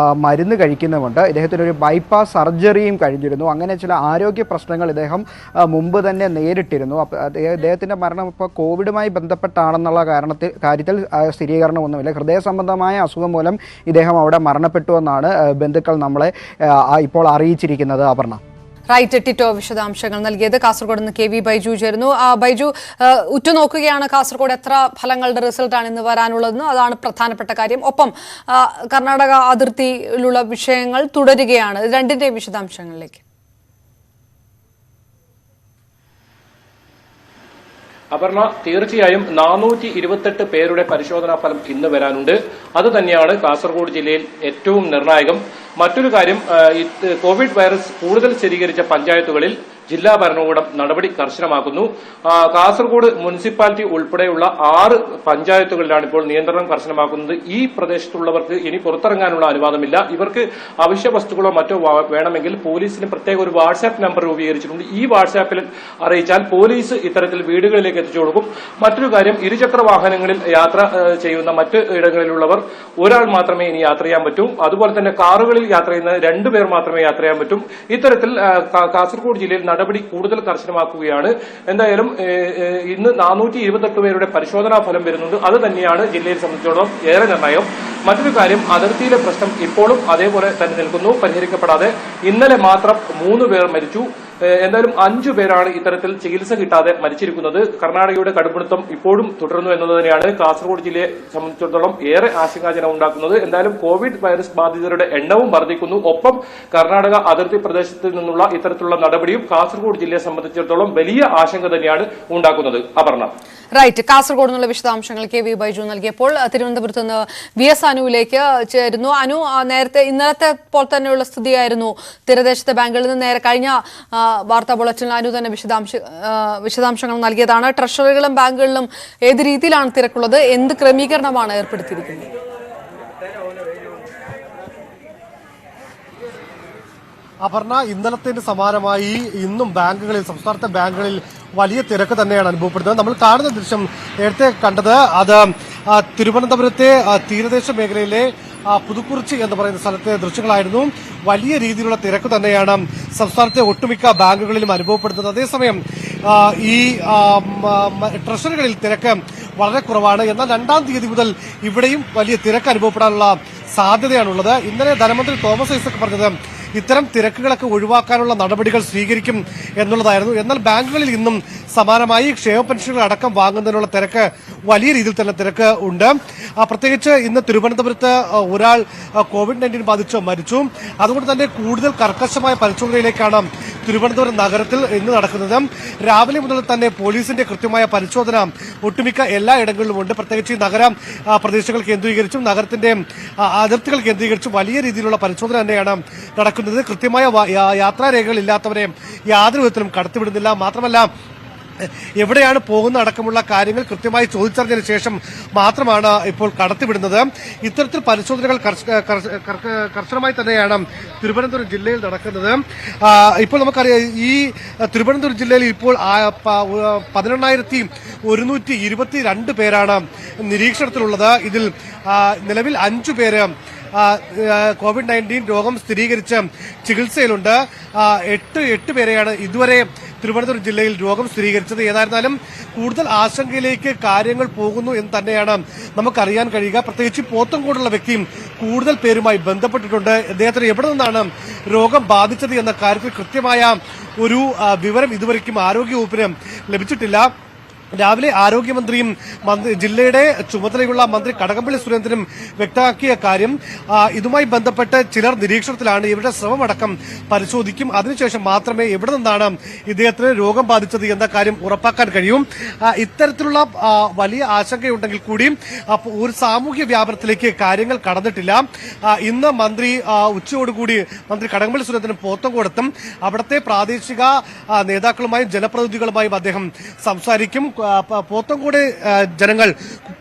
മരുന്ന് കഴിക്കുന്നുമുണ്ട്. ഇദ്ദേഹത്തിനൊരു ബൈപ്പാസ് സർജറിയും കഴിഞ്ഞിരുന്നു. അങ്ങനെ ചില ആരോഗ്യ പ്രശ്നങ്ങൾ ഇദ്ദേഹം മുമ്പ് തന്നെ നേരിട്ടിരുന്നു. ഇദ്ദേഹത്തിൻ്റെ മരണം ഇപ്പോൾ കോവിഡുമായി ബന്ധപ്പെട്ടാണെന്നുള്ള കാര്യത്തിൽ സ്ഥിരീകരണമൊന്നുമില്ല. ഹൃദയ സംബന്ധമായ അസുഖം മൂലം ഇദ്ദേഹം അവിടെ മരണപ്പെട്ടു എന്നാണ് ബന്ധുക്കൾ നമ്മളെ ഇപ്പോൾ അറിയിച്ചിരിക്കുന്നത്. അപർണ. റൈറ്റ്, ടിറ്റോ വിശദാംശങ്ങൾ നൽകിയത്. കാസർഗോഡ് നിന്ന് KV ബൈജു ചേരുന്നു. ബൈജു, ഉറ്റുനോക്കുകയാണ് കാസർഗോഡ് എത്ര ഫലങ്ങളുടെ റിസൾട്ടാണ് ഇന്ന് വരാനുള്ളതെന്ന്. അതാണ് പ്രധാനപ്പെട്ട കാര്യം. ഒപ്പം കർണാടക അതിർത്തിയിലുള്ള വിഷയങ്ങൾ തുടരുകയാണ്. രണ്ടിന്റെ വിശദാംശങ്ങളിലേക്ക്. അപർണ, തീർച്ചയായും 428 പേരുടെ പരിശോധനാ ഫലം ഇന്ന് വരാനുണ്ട്. അത് തന്നെയാണ് കാസർഗോഡ് ജില്ലയിൽ ഏറ്റവും നിർണായകം. മറ്റൊരു കാര്യം, കോവിഡ് വൈറസ് കൂടുതൽ സ്ഥിരീകരിച്ച പഞ്ചായത്തുകളിൽ ജില്ലാ ഭരണകൂടം നടപടി കർശനമാക്കുന്നു. കാസർഗോഡ് മുനിസിപ്പാലിറ്റി ഉൾപ്പെടെയുള്ള 6 പഞ്ചായത്തുകളിലാണ് ഇപ്പോൾ നിയന്ത്രണം കർശനമാക്കുന്നത്. ഈ പ്രദേശത്തുള്ളവർക്ക് ഇനി പുറത്തിറങ്ങാനുള്ള അനുവാദമില്ല. ഇവർക്ക് അവശ്യ വസ്തുക്കളോ മറ്റോ വേണമെങ്കിൽ പോലീസിന് പ്രത്യേക ഒരു വാട്സാപ്പ് നമ്പർ രൂപീകരിച്ചിട്ടുണ്ട്. ഈ വാട്സാപ്പിൽ അറിയിച്ചാൽ പോലീസ് ഇത്തരത്തിൽ വീടുകളിലേക്ക് എത്തിച്ചു കൊടുക്കും. മറ്റൊരു കാര്യം, ഇരുചക്ര വാഹനങ്ങളിൽ യാത്ര ചെയ്യുന്ന മറ്റ് ഇടങ്ങളിലുള്ളവർ ഒരാൾ മാത്രമേ ഇനി യാത്ര ചെയ്യാൻ പറ്റൂ. അതുപോലെ തന്നെ കാറുകളിൽ യാത്ര ചെയ്യുന്ന 2 പേർ മാത്രമേ യാത്ര ചെയ്യാൻ പറ്റും. ഇത്തരത്തിൽ കാസർഗോഡ് ജില്ലയിൽ നടപടി കൂടുതൽ കർശനമാക്കുകയാണ്. എന്തായാലും ഇന്ന് 428 പേരുടെ പരിശോധനാ ഫലം വരുന്നുണ്ട്. അത് തന്നെയാണ് ജില്ലയെ സംബന്ധിച്ചിടത്തോളം ഏറെ നിർണായകം. മറ്റൊരു കാര്യം, അതിർത്തിയിലെ പ്രശ്നം ഇപ്പോഴും അതേപോലെ തന്നെ നിൽക്കുന്നു, പരിഹരിക്കപ്പെടാതെ. ഇന്നലെ മാത്രം 3 പേർ മരിച്ചു. എന്തായാലും 5 പേരാണ് ഇത്തരത്തിൽ ചികിത്സ കിട്ടാതെ മരിച്ചിരിക്കുന്നത്. കർണാടകയുടെ കടുംപിടുത്തം ഇപ്പോഴും തുടരുന്നു എന്നത് തന്നെയാണ് കാസർഗോഡ് ജില്ലയെ സംബന്ധിച്ചിടത്തോളം ഏറെ ആശങ്കാജനം ഉണ്ടാക്കുന്നത്. എന്തായാലും കോവിഡ് വൈറസ് ബാധിതരുടെ എണ്ണവും വർദ്ധിക്കുന്നു. ഒപ്പം കർണാടക അതിർത്തി പ്രദേശത്ത് നിന്നുള്ള ഇത്തരത്തിലുള്ള നടപടിയും കാസർഗോഡ് ജില്ലയെ സംബന്ധിച്ചിടത്തോളം വലിയ ആശങ്ക തന്നെയാണ് ഉണ്ടാക്കുന്നത്. അപർണ. റൈറ്റ്, കാസർഗോഡ് നിന്നുള്ള വിശദാംശങ്ങൾ KV ബൈജു നൽകിയപ്പോൾ തിരുവനന്തപുരത്ത് നിന്ന് VS അനുവിലേക്ക് ചേരുന്നു. അനു, നേരത്തെ ഇന്നലത്തെ പോലെ തന്നെയുള്ള സ്ഥിതിയായിരുന്നു തീരദേശത്തെ ബാങ്കുകളിൽ നിന്ന്. നേരെ കഴിഞ്ഞ വാർത്താ ബുള്ളറ്റിനിൽ അനു തന്നെ വിശദാംശങ്ങൾ നൽകിയതാണ്. ട്രഷറികളും ബാങ്കുകളിലും ഏത് രീതിയിലാണ് തിരക്കുള്ളത്? എന്ത് ക്രമീകരണമാണ് ഏർപ്പെടുത്തിയിരിക്കുന്നത്? അപർണ, ഇന്നലത്തിന് സമാനമായി ഇന്നും സംസ്ഥാനത്തെ ബാങ്കുകളിൽ വലിയ തിരക്ക് തന്നെയാണ് അനുഭവപ്പെടുന്നത്. നമ്മൾ കാണുന്ന ദൃശ്യം നേരത്തെ കണ്ടത് അത് തിരുവനന്തപുരത്തെ തീരദേശ മേഖലയിലെ പുതുക്കുറിച്ചി എന്ന് പറയുന്ന സ്ഥലത്തെ ദൃശ്യങ്ങളായിരുന്നു. വലിയ രീതിയിലുള്ള തിരക്ക് തന്നെയാണ് സംസ്ഥാനത്തെ ഒട്ടുമിക്ക ബാങ്കുകളിലും അനുഭവപ്പെടുന്നത്. അതേസമയം ഈ ട്രഷറികളിൽ തിരക്ക് വളരെ കുറവാണ്. എന്നാൽ 2-ാം തീയതി മുതൽ ഇവിടെയും വലിയ തിരക്ക് അനുഭവപ്പെടാനുള്ള സാധ്യതയാണുള്ളത്. ഇന്നലെ ധനമന്ത്രി തോമസ് ഐസക് പറഞ്ഞത് ഇത്തരം തിരക്കുകളൊക്കെ ഒഴിവാക്കാനുള്ള നടപടികൾ സ്വീകരിക്കും എന്നുള്ളതായിരുന്നു. എന്നാൽ ബാങ്കുകളിൽ ഇന്നും സമാനമായി ക്ഷേമ പെൻഷനുകൾ അടക്കം വാങ്ങുന്നതിനുള്ള തിരക്ക് വലിയ രീതിയിൽ തന്നെ തിരക്ക് ഉണ്ട്. പ്രത്യേകിച്ച് ഇന്ന് തിരുവനന്തപുരത്ത് ഒരാൾ COVID-19 ബാധിച്ച് മരിച്ചു. അതുകൊണ്ട് തന്നെ കൂടുതൽ കർക്കശമായ പരിശോധനയിലേക്കാണ് തിരുവനന്തപുരം നഗരത്തിൽ ഇന്ന് നടക്കുന്നത്. രാവിലെ മുതൽ തന്നെ പോലീസിന്റെ കൃത്യമായ പരിശോധന ഒട്ടുമിക്ക എല്ലാ ഇടങ്ങളിലുമുണ്ട്. പ്രത്യേകിച്ച് നഗര പ്രദേശങ്ങൾ കേന്ദ്രീകരിച്ചും നഗരത്തിന്റെ അതിർത്തികൾ കേന്ദ്രീകരിച്ചും വലിയ രീതിയിലുള്ള പരിശോധന തന്നെയാണ് നടക്കുന്നത്. കൃത്യമായ യാത്രാരേഖകൾ ഇല്ലാത്തവരെ യാതൊരു വിധത്തിലും കടത്തിവിടുന്നില്ല. മാത്രമല്ല, എവിടെയാണ് പോകുന്ന അടക്കമുള്ള കാര്യങ്ങൾ കൃത്യമായി ചോദിച്ചറിഞ്ഞതിന് ശേഷം മാത്രമാണ് ഇപ്പോൾ കടത്തിവിടുന്നത്. ഇത്തരത്തിൽ പരിശോധനകൾ കർശനമായി തന്നെയാണ് തിരുവനന്തപുരം ജില്ലയിൽ നടക്കുന്നത്. ഇപ്പോൾ നമുക്കറിയാം, ഈ തിരുവനന്തപുരം ജില്ലയിൽ ഇപ്പോൾ 11,122 പേരാണ് നിരീക്ഷണത്തിലുള്ളത്. ഇതിൽ നിലവിൽ 5 പേര് COVID-19 രോഗം സ്ഥിരീകരിച്ച് ചികിത്സയിലുണ്ട്. 8 പേരെയാണ് ഇതുവരെ തിരുവനന്തപുരം ജില്ലയിൽ രോഗം സ്ഥിരീകരിച്ചത്. ഏതായിരുന്നാലും കൂടുതൽ ആശങ്കയിലേക്ക് കാര്യങ്ങൾ പോകുന്നു എന്ന് തന്നെയാണ് നമുക്കറിയാൻ കഴിയുക. പ്രത്യേകിച്ച് പോത്തൻകോടുള്ള വ്യക്തിയും കൂടുതൽ പേരുമായി ബന്ധപ്പെട്ടിട്ടുണ്ട്. അദ്ദേഹത്തിന് എവിടെ നിന്നാണ് രോഗം ബാധിച്ചത് എന്ന കാര്യത്തിൽ കൃത്യമായ ഒരു വിവരം ഇതുവരെയ്ക്കും ആരോഗ്യവകുപ്പിന് ലഭിച്ചിട്ടില്ല. രാവിലെ ആരോഗ്യമന്ത്രിയും ജില്ലയുടെ ചുമതലയുള്ള മന്ത്രി കടകംപള്ളി സുരേന്ദ്രനും വ്യക്തമാക്കിയ കാര്യം ഇതുമായി ബന്ധപ്പെട്ട് ചിലർ നിരീക്ഷണത്തിലാണ്, ഇവരുടെ ശ്രമമടക്കം പരിശോധിക്കും, അതിനുശേഷം മാത്രമേ എവിടെ നിന്നാണ് ഇദ്ദേഹത്തിന് രോഗം ബാധിച്ചത് എന്ന കാര്യം ഉറപ്പാക്കാൻ കഴിയും. ഇത്തരത്തിലുള്ള വലിയ ആശങ്കയുണ്ടെങ്കിൽ കൂടി ഒരു സാമൂഹ്യ വ്യാപനത്തിലേക്ക് കാര്യങ്ങൾ കടന്നിട്ടില്ല. ഇന്ന് മന്ത്രി ഉച്ചയോടുകൂടി മന്ത്രി കടകംപള്ളി സുരേന്ദ്രൻ പോത്തൻകോടെത്തും. അവിടുത്തെ പ്രാദേശിക നേതാക്കളുമായും ജനപ്രതിനിധികളുമായും അദ്ദേഹം സംസാരിക്കും. പോത്തൻകോട് ജനങ്ങൾ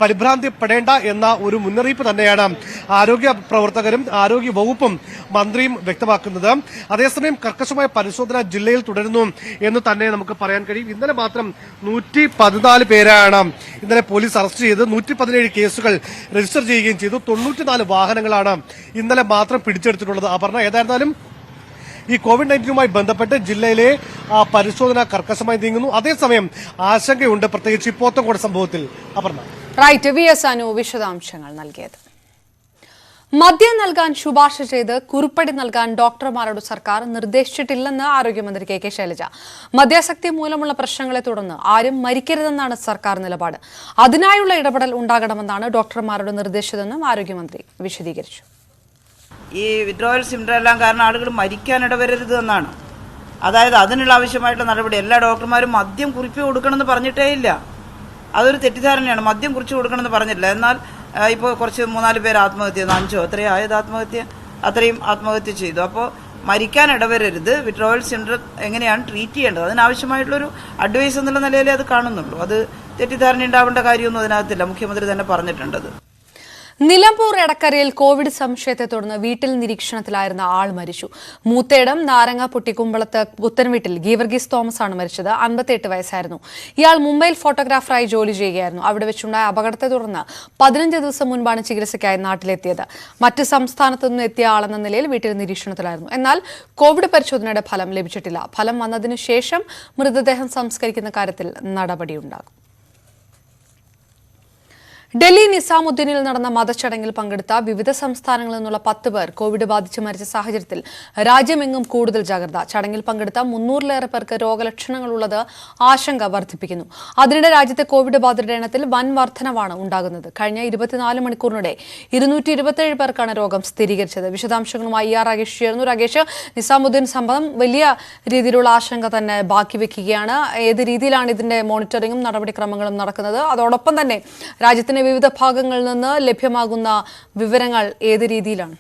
പരിഭ്രാന്തിപ്പെടേണ്ട എന്ന ഒരു മുന്നറിയിപ്പ് തന്നെയാണ് ആരോഗ്യ പ്രവർത്തകരും ആരോഗ്യ വകുപ്പും മന്ത്രിയും വ്യക്തമാക്കുന്നത്. അതേസമയം കർക്കശമായ പരിശോധന ജില്ലയിൽ തുടരുന്നു എന്ന് തന്നെ നമുക്ക് പറയാൻ കഴിയും. ഇന്നലെ മാത്രം 114 പേരാണ് ഇന്നലെ പോലീസ് അറസ്റ്റ് ചെയ്ത് 117 കേസുകൾ രജിസ്റ്റർ ചെയ്യുകയും ചെയ്തു. 94 വാഹനങ്ങളാണ് ഇന്നലെ മാത്രം പിടിച്ചെടുത്തിട്ടുള്ളത്. അപർണ, ഏതായിരുന്നാലും ഈ കോവിഡ്-19യുമായി ബന്ധപ്പെട്ട് ജില്ലയിലെ പരിശോധന കർക്കശമായി നീങ്ങുന്നു. അതേസമയം ആശങ്കയുണ്ട്, പ്രത്യേകിച്ച് ഈ പോത്തൻകോട് സംഭവത്തിൽ. അപർണ. റൈറ്റ്, VS അനു വിശദാംശങ്ങൾ നൽകിയത്. മദ്യം നൽകാൻ ശുപാർശ ചെയ്ത് കുറിപ്പടി നൽകാൻ ഡോക്ടർമാരോട് സർക്കാർ നിർദ്ദേശിച്ചിട്ടില്ലെന്ന് ആരോഗ്യമന്ത്രി കെ ശൈലജ. മദ്യാസക്തി മൂലമുള്ള പ്രശ്നങ്ങളെ തുടർന്ന് ആരും മരിക്കരുതെന്നാണ് സർക്കാർ നിലപാട്. അതിനായുള്ള ഇടപെടൽ ഉണ്ടാകണമെന്നാണ് ഡോക്ടർമാരോട് നിർദ്ദേശിച്ചതെന്നും ആരോഗ്യമന്ത്രി വിശദീകരിച്ചു. ഈ വിഡ്രോവൽ സിൻഡ്രോം എല്ലാം കാരണം ആളുകൾ മരിക്കാൻ ഇടവരരുത് എന്നാണ്. അതായത് അതിനുള്ള ആവശ്യമായിട്ടുള്ള നടപടി. എല്ലാ ഡോക്ടർമാരും മദ്യം കുറിപ്പ് കൊടുക്കണമെന്ന് പറഞ്ഞിട്ടേ ഇല്ല. അതൊരു തെറ്റിദ്ധാരണയാണ്. മദ്യം കുറിച്ച് കൊടുക്കണമെന്ന് പറഞ്ഞിട്ടില്ല. എന്നാൽ ഇപ്പോൾ കുറച്ച് 3-4 പേര് ആത്മഹത്യ ചെയ്യുന്നു. 5 അത്രയും ആയത് ആത്മഹത്യ, അത്രയും ആത്മഹത്യ ചെയ്തു. അപ്പോൾ മരിക്കാൻ ഇടവരരുത്. വിഡ്രോവൽ സിൻഡ്രോം എങ്ങനെയാണ് ട്രീറ്റ് ചെയ്യേണ്ടത്, അതിനാവശ്യമായിട്ടുള്ളൊരു അഡ്വൈസ് എന്നുള്ള നിലയിലേ അത് കാണുന്നുള്ളൂ. അത് തെറ്റിദ്ധാരണ ഉണ്ടാവേണ്ട കാര്യമൊന്നും അതിനകത്തില്ല. മുഖ്യമന്ത്രി തന്നെ പറഞ്ഞിട്ടുണ്ടത്. നിലമ്പൂർ എടക്കരയിൽ കോവിഡ് സംശയത്തെ തുടർന്ന് വീട്ടിൽ നിരീക്ഷണത്തിലായിരുന്ന ആൾ മരിച്ചു. മൂത്തേടം നാരങ്ങ പൊട്ടിക്കുമ്പളത്ത് പുത്തൻവീട്ടിൽ ഗീവർഗീസ് തോമസ് ആണ് മരിച്ചത്. 58 വയസ്സായിരുന്നു. ഇയാൾ മുംബൈയിൽ ഫോട്ടോഗ്രാഫറായി ജോലി ചെയ്യുകയായിരുന്നു. അവിടെ വെച്ചുണ്ടായ അപകടത്തെ തുടർന്ന് 15 ദിവസം മുൻപാണ് ചികിത്സയ്ക്കായി നാട്ടിലെത്തിയത്. മറ്റ് സംസ്ഥാനത്തു നിന്ന് എത്തിയ ആളെന്ന നിലയിൽ വീട്ടിൽ നിരീക്ഷണത്തിലായിരുന്നു. എന്നാൽ കോവിഡ് പരിശോധനയുടെ ഫലം ലഭിച്ചിട്ടില്ല. ഫലം വന്നതിനു ശേഷം മൃതദേഹം സംസ്കരിക്കുന്ന കാര്യത്തിൽ നടപടിയുണ്ടാകും. ഡൽഹി നിസാമുദ്ദീനിൽ നടന്ന മതച്ചടങ്ങിൽ പങ്കെടുത്ത വിവിധ സംസ്ഥാനങ്ങളിൽ നിന്നുള്ള 10 പേർ കോവിഡ് ബാധിച്ച് മരിച്ച സാഹചര്യത്തിൽ രാജ്യമെങ്ങും കൂടുതൽ ജാഗ്രത. ചടങ്ങിൽ പങ്കെടുത്ത 300-ലേറെ പേർക്ക് രോഗലക്ഷണങ്ങളുള്ളത് ആശങ്ക വർദ്ധിപ്പിക്കുന്നു. അതിനിടെ രാജ്യത്തെ കോവിഡ് ബാധിതരുടെ എണ്ണത്തിൽ വൻ വർധനവാണ് ഉണ്ടാകുന്നത്. കഴിഞ്ഞ 24 മണിക്കൂറിനിടെ 227 പേർക്കാണ് രോഗം സ്ഥിരീകരിച്ചത്. വിശദാംശങ്ങളുമായി രാകേഷ് ചേർന്നു. രാകേഷ്, നിസാമുദ്ദീൻ സംഭവം വലിയ രീതിയിലുള്ള ആശങ്ക തന്നെ ബാക്കി വെക്കുകയാണ്. ഏത് രീതിയിലാണ് ഇതിന്റെ മോണിറ്ററിംഗും നടപടിക്രമങ്ങളും നടക്കുന്നത്? അതോടൊപ്പം തന്നെ രാജ്യത്തിന് വിവിധ ഭാഗങ്ങളിൽ നിന്ന് ലഭ്യമാകുന്ന വിവരങ്ങൾ ഏത് രീതിയിലാണ്?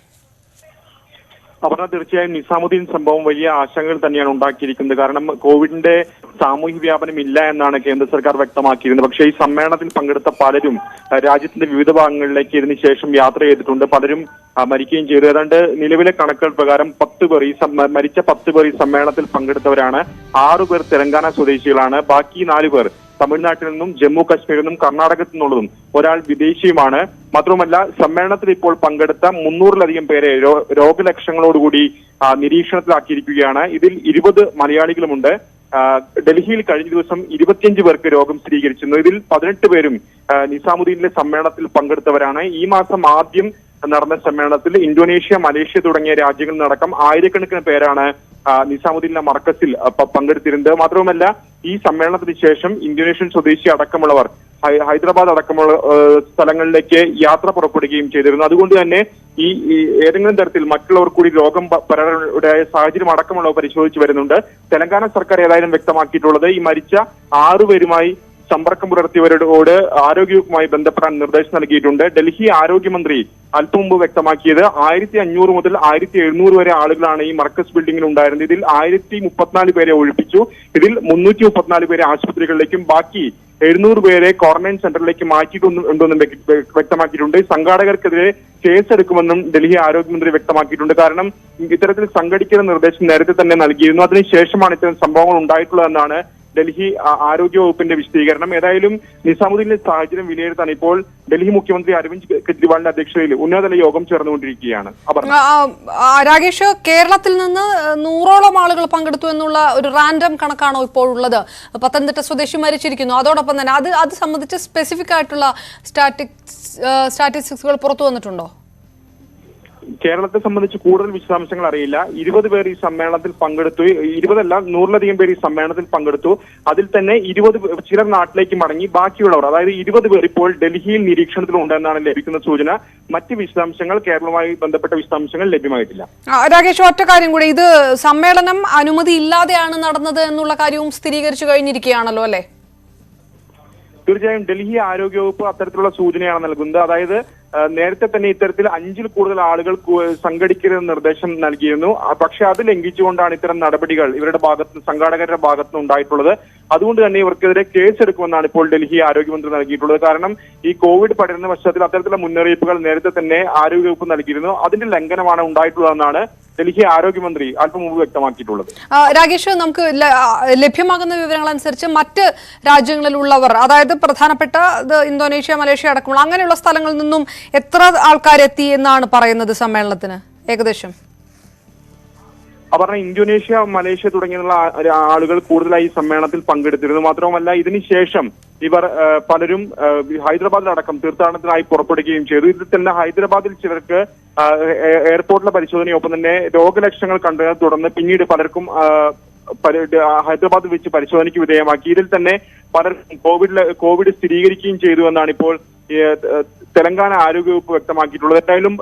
അപർണ, തീർച്ചയായും നിസാമുദ്ദീൻ സംഭവം വലിയ ആശങ്കകൾ തന്നെയാണ് ഉണ്ടാക്കിയിരിക്കുന്നത്. കാരണം കോവിഡിന്റെ സാമൂഹ്യ വ്യാപനം ഇല്ല എന്നാണ് കേന്ദ്ര സർക്കാർ വ്യക്തമാക്കിയിരുന്നത്. പക്ഷേ ഈ സമ്മേളനത്തിൽ പങ്കെടുത്ത പലരും രാജ്യത്തിന്റെ വിവിധ ഭാഗങ്ങളിലേക്ക് ഇതിന് ശേഷം യാത്ര ചെയ്തിട്ടുണ്ട്. പലരും മരിക്കുകയും ചെയ്തു. ഏതാണ്ട് നിലവിലെ കണക്കുകൾ പ്രകാരം 10 പേർ മരിച്ച 10 പേർ ഈ സമ്മേളനത്തിൽ പങ്കെടുത്തവരാണ്. 6 പേർ തെലങ്കാന സ്വദേശികളാണ്. ബാക്കി 4 പേർ തമിഴ്നാട്ടിൽ നിന്നും ജമ്മു കാശ്മീരിൽ നിന്നും കർണാടകത്തിൽ നിന്നുള്ളതും ഒരാൾ വിദേശിയുമാണ്. മാത്രമല്ല, സമ്മേളനത്തിൽ ഇപ്പോൾ പങ്കെടുത്ത 300-ലധികം പേരെ രോഗലക്ഷണങ്ങളോടുകൂടി നിരീക്ഷണത്തിലാക്കിയിരിക്കുകയാണ്. ഇതിൽ 20 മലയാളികളുമുണ്ട്. ഡൽഹിയിൽ കഴിഞ്ഞ ദിവസം 25 പേർക്ക് രോഗം സ്ഥിരീകരിച്ചിരുന്നു. ഇതിൽ 18 പേരും നിസാമുദ്ദീനിലെ സമ്മേളനത്തിൽ പങ്കെടുത്തവരാണ്. ഈ മാസം ആദ്യം നടന്ന സമ്മേളനത്തിൽ ഇന്തോനേഷ്യ, മലേഷ്യ തുടങ്ങിയ രാജ്യങ്ങളിലടക്കം ആയിരക്കണക്കിന് പേരാണ് നിസാമുദ്ദീനിലെ മർക്കസിൽ പങ്കെടുത്തിരുന്നത്. മാത്രവുമല്ല, ഈ സമ്മേളനത്തിന് ശേഷം ഇന്തോനേഷ്യൻ സ്വദേശി അടക്കമുള്ളവർ ഹൈദരാബാദ് അടക്കമുള്ള സ്ഥലങ്ങളിലേക്ക് യാത്ര പുറപ്പെടുകയും ചെയ്തിരുന്നു. അതുകൊണ്ട് തന്നെ ഈ ഏതെങ്കിലും തരത്തിൽ മറ്റുള്ളവർ കൂടി രോഗം പരരാനുണ്ടായ സാഹചര്യം അടക്കമുള്ളവ പരിശോധിച്ചു വരുന്നുണ്ട്. തെലങ്കാന സർക്കാർ ഏതായാലും വ്യക്തമാക്കിയിട്ടുള്ളത് ഈ മരിച്ച 6 പേരുമായി സമ്പർക്കം പുലർത്തിയവരോട് ആരോഗ്യവുമായി ബന്ധപ്പെടാൻ നിർദ്ദേശം നൽകിയിട്ടുണ്ട്. ഡൽഹി ആരോഗ്യമന്ത്രി അല്പം മുമ്പ് വ്യക്തമാക്കിയത് 1500 മുതൽ 1700 വരെ ആളുകളാണ് ഈ മർക്കസ് ബിൽഡിംഗിൽ ഉണ്ടായിരുന്നത്. ഇതിൽ 1034 പേരെ ഒഴിപ്പിച്ചു. ഇതിൽ 334 പേരെ ആശുപത്രികളിലേക്കും ബാക്കി 700 പേരെ ക്വാറന്റൈൻ സെന്ററിലേക്ക് മാറ്റിയിട്ടുണ്ടെന്നും വ്യക്തമാക്കിയിട്ടുണ്ട്. സംഘാടകർക്കെതിരെ കേസെടുക്കുമെന്നും ഡൽഹി ആരോഗ്യമന്ത്രി വ്യക്തമാക്കിയിട്ടുണ്ട്. കാരണം ഇത്തരത്തിൽ സംഘടിക്കുന്ന നിർദ്ദേശം നേരത്തെ തന്നെ നൽകിയിരുന്നു. അതിനുശേഷമാണ് ഇത്തരം സംഭവങ്ങൾ ഉണ്ടായിട്ടുള്ളതെന്നാണ് ഡൽഹി ആരോഗ്യ വകുപ്പിന്റെ വിശദീകരണം. ഏതായാലും നിസാമുദ്ദീനിലെ സാഹചര്യം വിലയിരുത്താൻ ഇപ്പോൾ ഡൽഹി മുഖ്യമന്ത്രി അരവിന്ദ് കെജ്രിവാളിന്റെ അധ്യക്ഷതയിൽ ഉന്നതതല യോഗം ചേർന്നുകൊണ്ടിരിക്കുകയാണ്. രാകേഷ്, കേരളത്തിൽ നിന്ന് 100ഓളം ആളുകൾ പങ്കെടുത്തു എന്നുള്ള ഒരു റാൻഡം കണക്കാണോ ഇപ്പോൾ ഉള്ളത്? പത്തനംതിട്ട സ്വദേശി മരിച്ചിരിക്കുന്നു. അതോടൊപ്പം തന്നെ അത് സംബന്ധിച്ച് സ്പെസിഫിക് ആയിട്ടുള്ള സ്റ്റാറ്റിസ്റ്റിക്സുകൾ പുറത്തു വന്നിട്ടുണ്ടോ? കേരളത്തെ സംബന്ധിച്ച് കൂടുതൽ വിശദാംശങ്ങൾ അറിയില്ല. 20 പേർ ഈ സമ്മേളനത്തിൽ പങ്കെടുത്തു. 20 100-ലധികം പേർ ഈ സമ്മേളനത്തിൽ പങ്കെടുത്തു. അതിൽ തന്നെ 20 ചിലർ നാട്ടിലേക്ക് മടങ്ങി. ബാക്കിയുള്ളവർ, അതായത് 20 പേർ ഇപ്പോൾ ഡൽഹിയിൽ നിരീക്ഷണത്തിലുണ്ടെന്നാണ് ലഭിക്കുന്ന സൂചന. മറ്റ് വിശദാംശങ്ങൾ, കേരളവുമായി ബന്ധപ്പെട്ട വിശദാംശങ്ങൾ ലഭ്യമായിട്ടില്ല. രാകേഷ്, ഒറ്റ കാര്യം കൂടി, ഇത് സമ്മേളനം അനുമതി ഇല്ലാതെയാണ് നടന്നത് എന്നുള്ള കാര്യവും സ്ഥിരീകരിച്ചു കഴിഞ്ഞിരിക്കുകയാണല്ലോ അല്ലേ? തീർച്ചയായും ഡൽഹി ആരോഗ്യവകുപ്പ് അത്തരത്തിലുള്ള സൂചനയാണ് നൽകുന്നത്. അതായത് നേരത്തെ തന്നെ ഇത്തരത്തിൽ 5-ൽ കൂടുതൽ ആളുകൾ സംഘടിക്കരുതെന്ന് നിർദ്ദേശം നൽകിയിരുന്നു. പക്ഷെ അത് ലംഘിച്ചുകൊണ്ടാണ് ഇത്തരം നടപടികൾ ഇവരുടെ ഭാഗത്ത്, സംഘാടകരുടെ ഭാഗത്ത് ഉണ്ടായിട്ടുള്ളത്. അതുകൊണ്ട് തന്നെ ഇവർക്കെതിരെ കേസെടുക്കുമെന്നാണ് ഇപ്പോൾ ഡൽഹി ആരോഗ്യമന്ത്രി നൽകിയിട്ടുള്ളത്. കാരണം ഈ കോവിഡ് പടരുന്ന പശ്ചാത്തലത്തിൽ അത്തരത്തിലുള്ള മുന്നറിയിപ്പുകൾ നേരത്തെ തന്നെ ആരോഗ്യവകുപ്പ് നൽകിയിരുന്നു. അതിന്റെ ലംഘനമാണ് ഉണ്ടായിട്ടുള്ളതെന്നാണ് ഡൽഹി ആരോഗ്യമന്ത്രി അല്പം മുമ്പ് വ്യക്തമാക്കിയിട്ടുള്ളത്. രാകേഷ്, നമുക്ക് ലഭ്യമാകുന്ന വിവരങ്ങൾ അനുസരിച്ച് മറ്റ് രാജ്യങ്ങളിലുള്ളവർ, അതായത് പ്രധാനപ്പെട്ട ഇന്തോനേഷ്യ, മലേഷ്യ അടക്കമുള്ള അങ്ങനെയുള്ള സ്ഥലങ്ങളിൽ നിന്നും എത്ര ആൾക്കാരെത്തി എന്നാണ് പറയുന്നത് സമ്മേളനത്തിന് ഏകദേശം? പറഞ്ഞ ഇന്തോനേഷ്യ, മലേഷ്യ തുടങ്ങിയുള്ള ആളുകൾ കൂടുതലായി ഈ സമ്മേളനത്തിൽ പങ്കെടുത്തിരുന്നു. മാത്രവുമല്ല ഇതിനുശേഷം ഇവർ പലരും ഹൈദരാബാദിലടക്കം തീർത്ഥാടനത്തിനായി പുറപ്പെടുകയും ചെയ്തു. ഇതിൽ തന്നെ ഹൈദരാബാദിൽ ചിലർക്ക് എയർപോർട്ടിലെ പരിശോധനയൊപ്പം തന്നെ രോഗലക്ഷണങ്ങൾ കണ്ടതിനെ തുടർന്ന് പിന്നീട് പലർക്കും ഹൈദരാബാദിൽ വെച്ച് പരിശോധനയ്ക്ക് വിധേയമാക്കി. ഇതിൽ തന്നെ പലർക്കും കോവിഡ് സ്ഥിരീകരിക്കുകയും ചെയ്തു എന്നാണ് ഇപ്പോൾ തെലങ്കാന ആരോഗ്യവകുപ്പ് വ്യക്തമാക്കിയിട്ടുള്ളത്. എന്തായാലും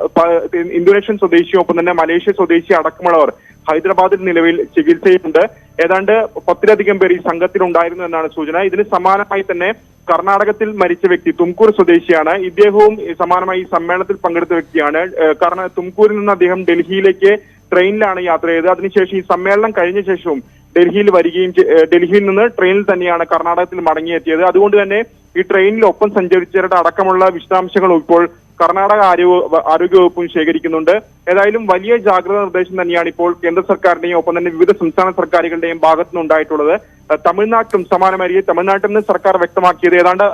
ഇന്തോനേഷ്യൻ സ്വദേശിയൊപ്പം തന്നെ മലേഷ്യ സ്വദേശി അടക്കമുള്ളവർ ഹൈദരാബാദിൽ നിലവിൽ ചികിത്സയിലുണ്ട്. ഏതാണ്ട് 10-ലധികം പേർ ഈ സംഘത്തിലുണ്ടായിരുന്നു എന്നാണ് സൂചന. ഇതിന് സമാനമായി തന്നെ കർണാടകത്തിൽ മരിച്ച വ്യക്തി തുംകൂർ സ്വദേശിയാണ്. ഇദ്ദേഹവും സമാനമായി ഈ സമ്മേളനത്തിൽ പങ്കെടുത്ത വ്യക്തിയാണ്. കാരണം തുംകൂരിൽ നിന്ന് അദ്ദേഹം ഡൽഹിയിലേക്ക് ട്രെയിനിലാണ് യാത്ര ചെയ്തത്. അതിനുശേഷം ഈ സമ്മേളനം കഴിഞ്ഞ ശേഷവും ഡൽഹിയിൽ നിന്ന് ട്രെയിനിൽ തന്നെയാണ് കർണാടകത്തിൽ മടങ്ങിയെത്തിയത്. അതുകൊണ്ട് തന്നെ ഈ ട്രെയിനിൽ ഒപ്പം സഞ്ചരിച്ചവരുടെ അടക്കമുള്ള വിശദാംശങ്ങളും ഇപ്പോൾ കർണാടക ആരോഗ്യവകുപ്പും ശേഖരിക്കുന്നുണ്ട്. ഏതായാലും വലിയ ജാഗ്രതാ നിർദ്ദേശം തന്നെയാണ് ഇപ്പോൾ കേന്ദ്ര സർക്കാരിന്റെയും ഒപ്പം തന്നെ വിവിധ സംസ്ഥാന സർക്കാരുകളുടെയും ഭാഗത്തുനിന്നുണ്ടായിട്ടുള്ളത്. തമിഴ്നാട്ടിലും സമാനമായി തമിഴ്നാട്ടിൽ നിന്ന് സർക്കാർ വ്യക്തമാക്കിയത് ഏതാണ്ട്